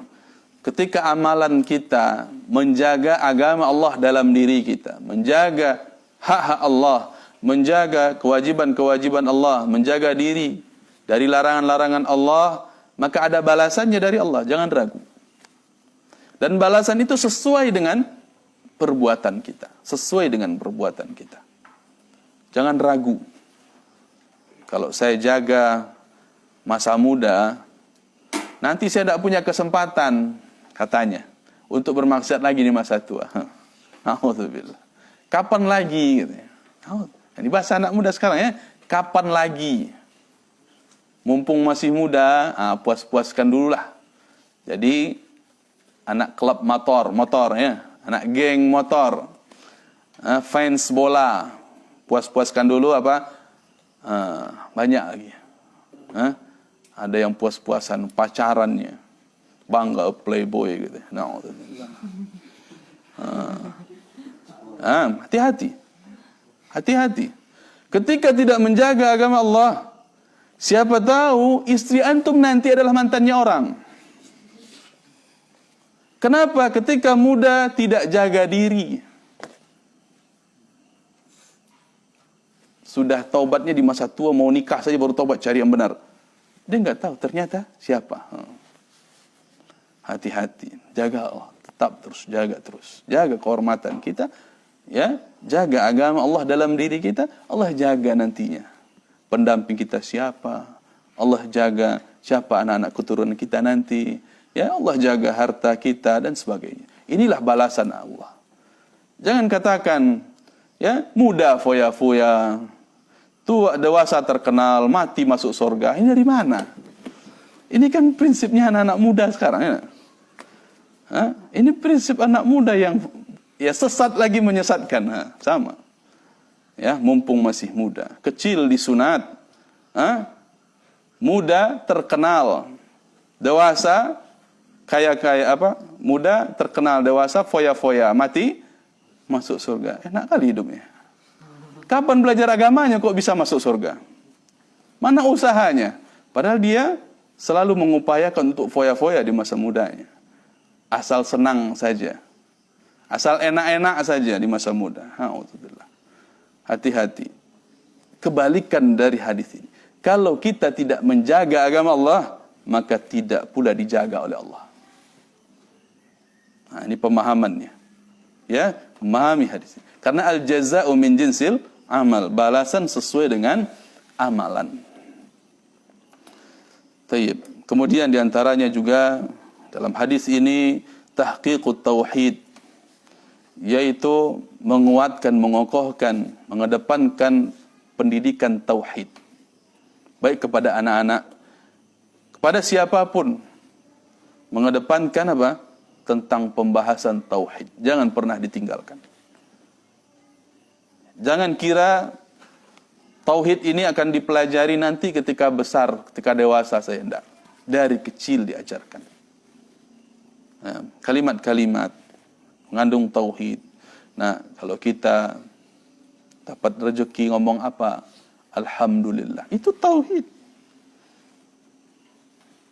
Ketika amalan kita menjaga agama Allah dalam diri kita, menjaga hak-hak Allah, menjaga kewajiban-kewajiban Allah, menjaga diri dari larangan-larangan Allah, maka ada balasannya dari Allah, jangan ragu. Dan balasan itu sesuai dengan perbuatan kita, sesuai dengan perbuatan kita. Jangan ragu. Kalau saya jaga masa muda, nanti saya tidak punya kesempatan, katanya, untuk bermaksiat lagi di masa tua. Alhamdulillah. Kapan lagi? Ini bahasa anak muda sekarang ya. Kapan lagi? Mumpung masih muda, puas-puaskan dulu lah. Jadi anak klub motor ya, anak geng motor, fans bola, puas-puaskan dulu apa? Banyak lagi. Ada yang puas-puasan pacarannya, bangga playboy gitu. Hati-hati. Hati-hati. Ketika tidak menjaga agama Allah, siapa tahu istri antum nanti adalah mantannya orang. Kenapa? Ketika muda tidak jaga diri. Sudah taubatnya di masa tua, mau nikah saja baru taubat cari yang benar. Dia enggak tahu ternyata siapa. Hati-hati, jaga Allah, tetap terus jaga terus. Jaga kehormatan kita, ya, jaga agama Allah dalam diri kita, Allah jaga nantinya. Pendamping kita siapa? Allah jaga siapa anak-anak keturunan kita nanti. Ya, Allah jaga harta kita dan sebagainya. Inilah balasan Allah. Jangan katakan, ya, muda foya-foya, tua dewasa terkenal, mati masuk surga. Ini dari mana? Ini kan prinsipnya anak-anak muda sekarang, ya. Ini prinsip anak muda yang ya sesat lagi menyesatkan. Sama. Ya, mumpung masih muda, kecil disunat, muda terkenal, dewasa kaya-kaya apa? Muda terkenal, dewasa foya-foya, mati masuk surga. Enak kali hidupnya. Kapan belajar agamanya kok bisa masuk surga? Mana usahanya? Padahal dia selalu mengupayakan untuk foya-foya di masa mudanya. Asal senang saja. Asal enak-enak saja di masa muda. Alhamdulillah. Hati-hati. Kebalikan dari hadis ini. Kalau kita tidak menjaga agama Allah, maka tidak pula dijaga oleh Allah. Nah, ini pemahamannya. Ya, memahami hadis ini. Karena al-jaza'u min jinsil amal. Balasan sesuai dengan amalan. Tayyib. Kemudian diantaranya juga dalam hadis ini tahqiqut tauhid, yaitu menguatkan, mengokohkan, mengedepankan pendidikan tauhid, baik kepada anak-anak, kepada siapapun, mengedepankan apa? Tentang pembahasan tauhid. Jangan pernah ditinggalkan. Jangan kira tauhid ini akan dipelajari nanti ketika besar, ketika dewasa saya. Tidak. Dari kecil diajarkan. Kalimat-kalimat mengandung tauhid. Nah, kalau kita dapat rezeki ngomong apa? Alhamdulillah. Itu tauhid.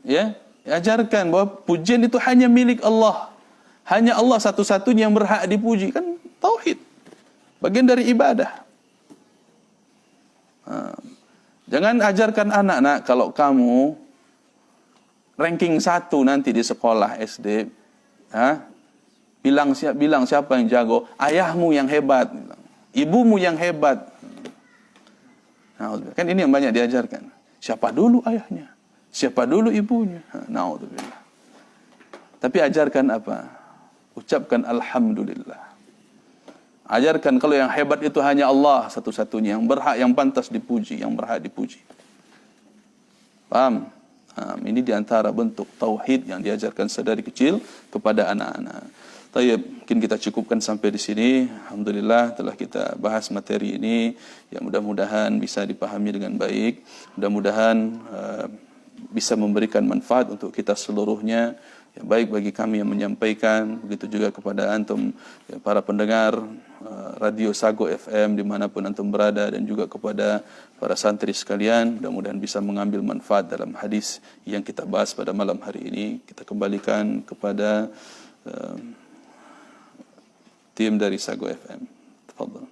Ya, ajarkan bahwa pujian itu hanya milik Allah. Hanya Allah satu-satunya yang berhak dipuji. Kan tauhid. Bagian dari ibadah. Jangan ajarkan anak, nak, kalau kamu ranking 1 nanti di sekolah SD, bilang siapa yang jago? Ayahmu yang hebat, ibumu yang hebat. Nah, kan ini yang banyak diajarkan. Siapa dulu ayahnya? Siapa dulu ibunya? Naudzubillah. Tapi ajarkan apa? Ucapkan alhamdulillah. Ajarkan kalau yang hebat itu hanya Allah satu-satunya, yang berhak, yang pantas dipuji, yang berhak dipuji. Paham? Ini diantara bentuk tauhid yang diajarkan sedari kecil kepada anak-anak. Tayyib, mungkin kita cukupkan sampai di sini. Alhamdulillah telah kita bahas materi ini yang mudah-mudahan bisa dipahami dengan baik. Mudah-mudahan bisa memberikan manfaat untuk kita seluruhnya. Ya, baik bagi kami yang menyampaikan, begitu juga kepada antum ya, para pendengar Radio Sago FM dimanapun antum berada, dan juga kepada para santri sekalian. Mudah-mudahan bisa mengambil manfaat dalam hadis yang kita bahas pada malam hari ini. Kita kembalikan kepada tim dari Sago FM. Tafadhal.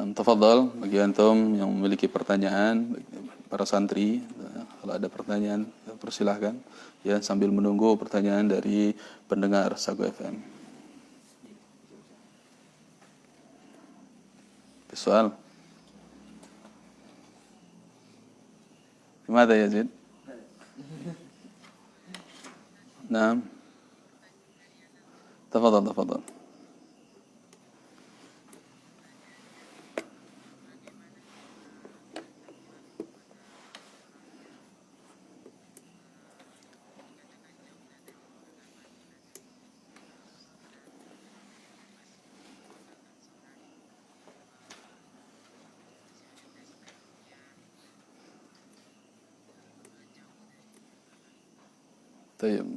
Tafadhal, bagi antum yang memiliki pertanyaan, para santri, kalau ada pertanyaan persilahkan ya, sambil menunggu pertanyaan dari pendengar Sago FM. Soal. Gimana ya Yazid? Nah, tafadhal.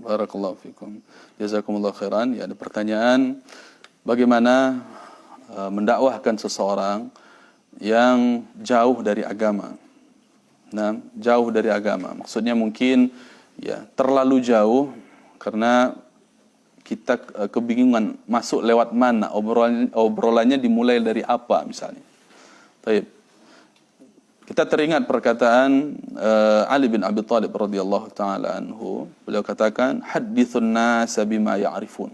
Barakallahu fikum. Jazakumullah khairan. Ya, ada pertanyaan, bagaimana mendakwahkan seseorang yang jauh dari agama. Nah, jauh dari agama. Maksudnya mungkin ya terlalu jauh karena kita kebingungan masuk lewat mana, obrolannya dimulai dari apa misalnya. Baik. Kita teringat perkataan Ali bin Abi Thalib radhiyallahu taala anhu. Beliau katakan, "Hadithun nas bima ya'rifun."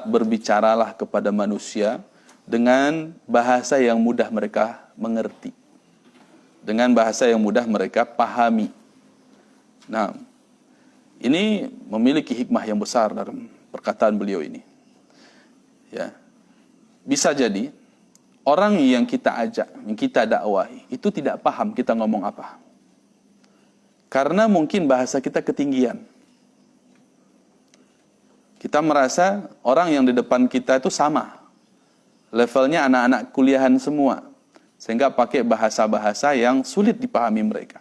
Berbicaralah kepada manusia dengan bahasa yang mudah mereka mengerti. Dengan bahasa yang mudah mereka pahami. Nah, ini memiliki hikmah yang besar dalam perkataan beliau ini. Ya. Bisa jadi orang yang kita ajak, yang kita dakwahi, itu tidak paham kita ngomong apa. Karena mungkin bahasa kita ketinggian. Kita merasa orang yang di depan kita itu sama. Levelnya anak-anak kuliahan semua. Sehingga pakai bahasa-bahasa yang sulit dipahami mereka.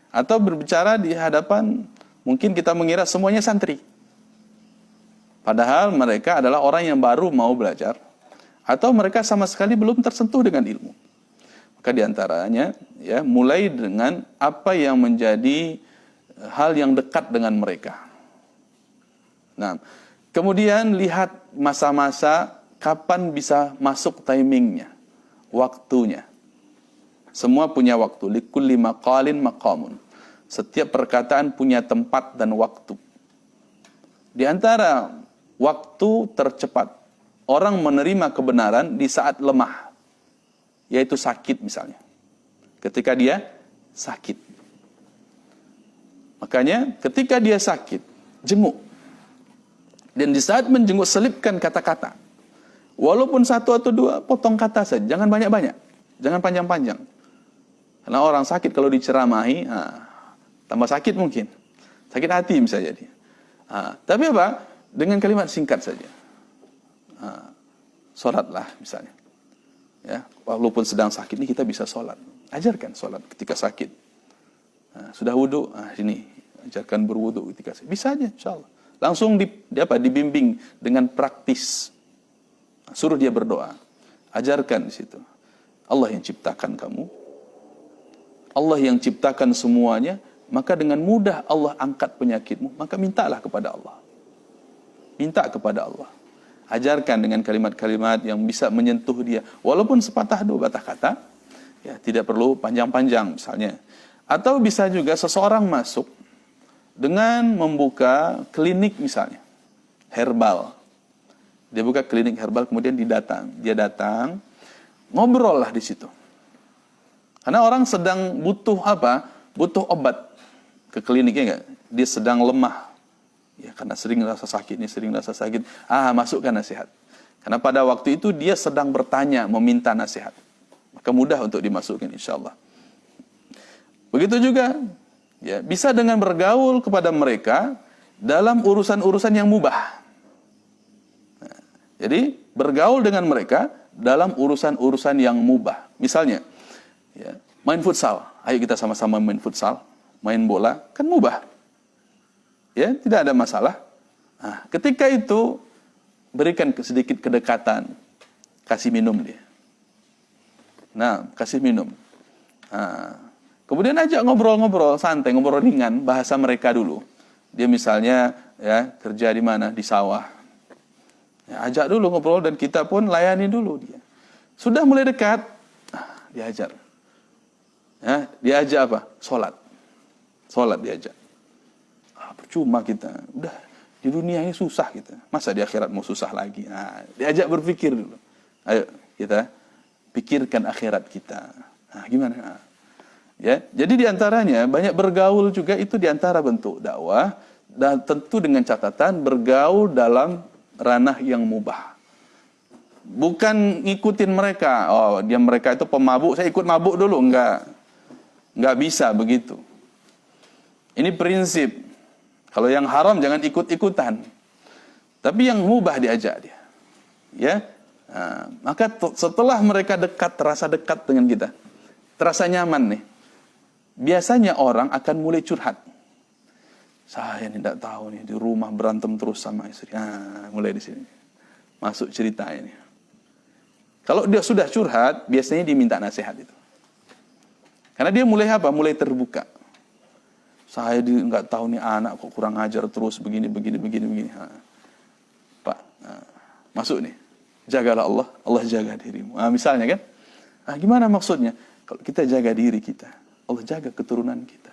Atau berbicara di hadapan, mungkin kita mengira semuanya santri. Padahal mereka adalah orang yang baru mau belajar. Atau mereka sama sekali belum tersentuh dengan ilmu. Maka diantaranya ya, mulai dengan apa yang menjadi hal yang dekat dengan mereka. Nah, kemudian lihat masa-masa kapan bisa masuk timingnya, waktunya. Semua punya waktu. Likulli maqalin maqamun. Setiap perkataan punya tempat dan waktu. Di antara waktu tercepat orang menerima kebenaran di saat lemah, yaitu sakit misalnya. Ketika dia sakit. Makanya ketika dia sakit, jenguk. Dan di saat menjenguk, selipkan kata-kata. Walaupun satu atau dua, potong kata saja. Jangan banyak-banyak. Jangan panjang-panjang. Karena orang sakit kalau diceramahi, tambah sakit mungkin. Sakit hati misalnya jadi. Tapi apa? Dengan kalimat singkat saja. Sholatlah misalnya. Ya, walaupun sedang sakit ini kita bisa sholat. Ajarkan sholat ketika sakit. Sudah wudhu, sini. Ajarkan berwudhu ketika sakit. Bisa aja insyaAllah. Langsung dibimbing dengan praktis. Suruh dia berdoa. Ajarkan di situ. Allah yang ciptakan kamu. Allah yang ciptakan semuanya. Maka dengan mudah Allah angkat penyakitmu. Maka mintalah kepada Allah. Minta kepada Allah. Ajarkan dengan kalimat-kalimat yang bisa menyentuh dia. Walaupun sepatah dua patah kata. Ya, tidak perlu panjang-panjang misalnya. Atau bisa juga seseorang masuk dengan membuka klinik misalnya. Herbal. Dia buka klinik herbal, kemudian dia datang, ngobrol lah di situ. Karena orang sedang butuh apa? Butuh obat ke kliniknya enggak? Dia sedang lemah. Ya, karena sering rasa sakit, masukkan nasihat. Karena pada waktu itu dia sedang bertanya, meminta nasihat. Maka mudah untuk dimasukkan insyaallah. Begitu juga, ya, bisa dengan bergaul kepada mereka dalam urusan-urusan yang mubah. Jadi bergaul dengan mereka dalam urusan-urusan yang mubah. Misalnya, ya, main futsal. Ayo kita sama-sama main futsal, main bola, kan mubah. Ya, tidak ada masalah. Ketika itu berikan sedikit kedekatan, kasih minum dia. Kasih minum. Kemudian ajak ngobrol-ngobrol santai, ngobrol ringan, bahasa mereka dulu. Dia misalnya ya kerja di mana? Di sawah. Ya, ajak dulu ngobrol dan kita pun layani dulu dia. Sudah mulai dekat, diajar. Ya, diajak apa? Sholat diajak. Percuma kita. Udah di dunia ini susah kita. Masa di akhirat mau susah lagi? Diajak berpikir dulu. Ayo kita pikirkan akhirat kita. Gimana? Ya, jadi diantaranya banyak bergaul juga itu diantara bentuk dakwah dan tentu dengan catatan bergaul dalam ranah yang mubah. Bukan ngikutin mereka. Mereka itu pemabuk, saya ikut mabuk dulu. Enggak bisa begitu. Ini prinsip. Kalau yang haram jangan ikut-ikutan. Tapi yang mubah diajak dia. Ya. Maka setelah mereka terasa dekat dengan kita, terasa nyaman nih. Biasanya orang akan mulai curhat. Saya tidak tahu nih di rumah berantem terus sama istri. Mulai di sini. Masuk cerita ini. Kalau dia sudah curhat, biasanya diminta nasihat itu. Karena dia mulai apa? Mulai terbuka. Saya nggak tahu nih anak kok kurang ajar terus begini. Pak, masuk nih. Jagalah Allah, Allah jaga dirimu. Misalnya kan? Gimana maksudnya? Kalau kita jaga diri kita, Allah jaga keturunan kita.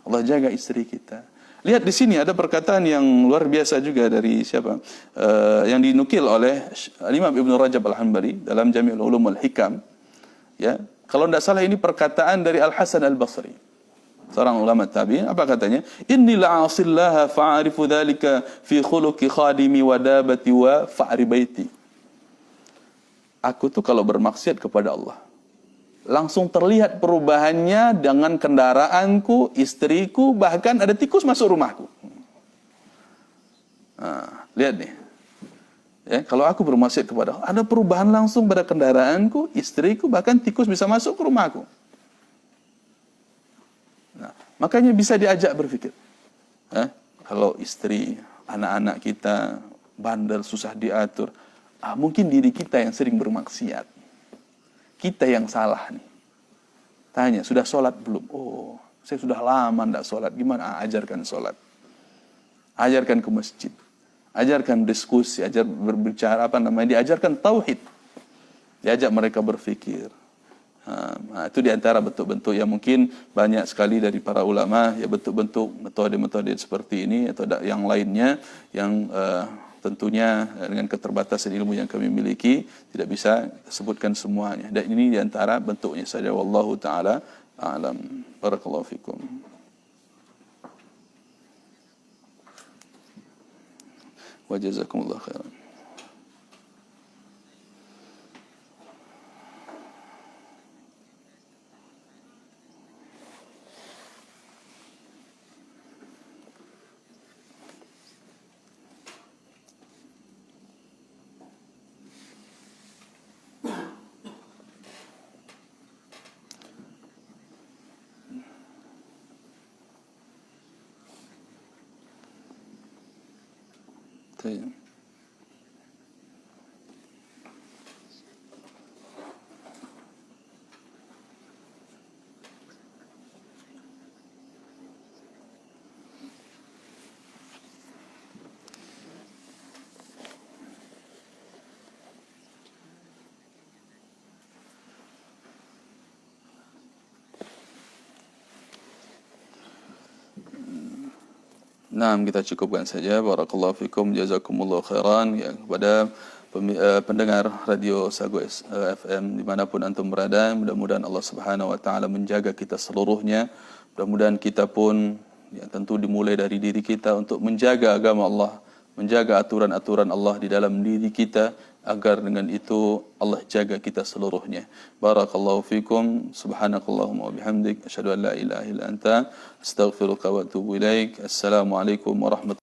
Allah jaga istri kita. Lihat di sini ada perkataan yang luar biasa juga dari siapa? Yang dinukil oleh Imam Ibn Rajab Al-Hanbali dalam Jami'ul Ulum wal Hikam. Ya, kalau tidak salah ini perkataan dari Al-Hasan Al-Basri. Seorang ulama tabi'in, apa katanya? Inni la'asillaha fa'arifu dhalika fi khuluqi khadimi wa dabati wa fa'ri baiti. Aku tuh kalau bermaksiat kepada Allah, langsung terlihat perubahannya dengan kendaraanku, istriku, bahkan ada tikus masuk rumahku. Lihat nih. Ya, kalau aku bermaksiat kepada Allah, ada perubahan langsung pada kendaraanku, istriku, bahkan tikus bisa masuk ke rumahku. Makanya bisa diajak berpikir. Kalau istri, anak-anak kita bandel, susah diatur, mungkin diri kita yang sering bermaksiat. Kita yang salah nih. Tanya, sudah sholat belum? Oh, saya sudah lama tidak sholat. Gimana? Ajarkan sholat. Ajarkan ke masjid. Ajarkan diskusi. Berbicara diajarkan tauhid. Diajak mereka berfikir. Itu diantara bentuk-bentuk yang mungkin banyak sekali dari para ulama. Ya bentuk-bentuk metode-metode seperti ini atau yang lainnya yang tentunya dengan keterbatasan ilmu yang kami miliki tidak bisa sebutkan semuanya. Dan ini diantara bentuknya saja. Wallahu ta'ala a'lam. Barakallahu fikum. wa jazakumullah khairan. طيب. Nah, kita cukupkan saja. Barakallahu fikum, jazakumullah khairan ya kepada pendengar radio Sago FM dimanapun antum berada. Mudah-mudahan Allah Subhanahu Wa Taala menjaga kita seluruhnya. Mudah-mudahan kita pun ya tentu dimulai dari diri kita untuk menjaga agama Allah, menjaga aturan-aturan Allah di dalam diri kita, agar dengan itu Allah jaga kita seluruhnya. Barakallahu fikum, subhanakallahumma wa bihamdik, asyhadu an la ilaha illa anta, astaghfiruka wa atubu ilaik. Assalamualaikum warahmatullahi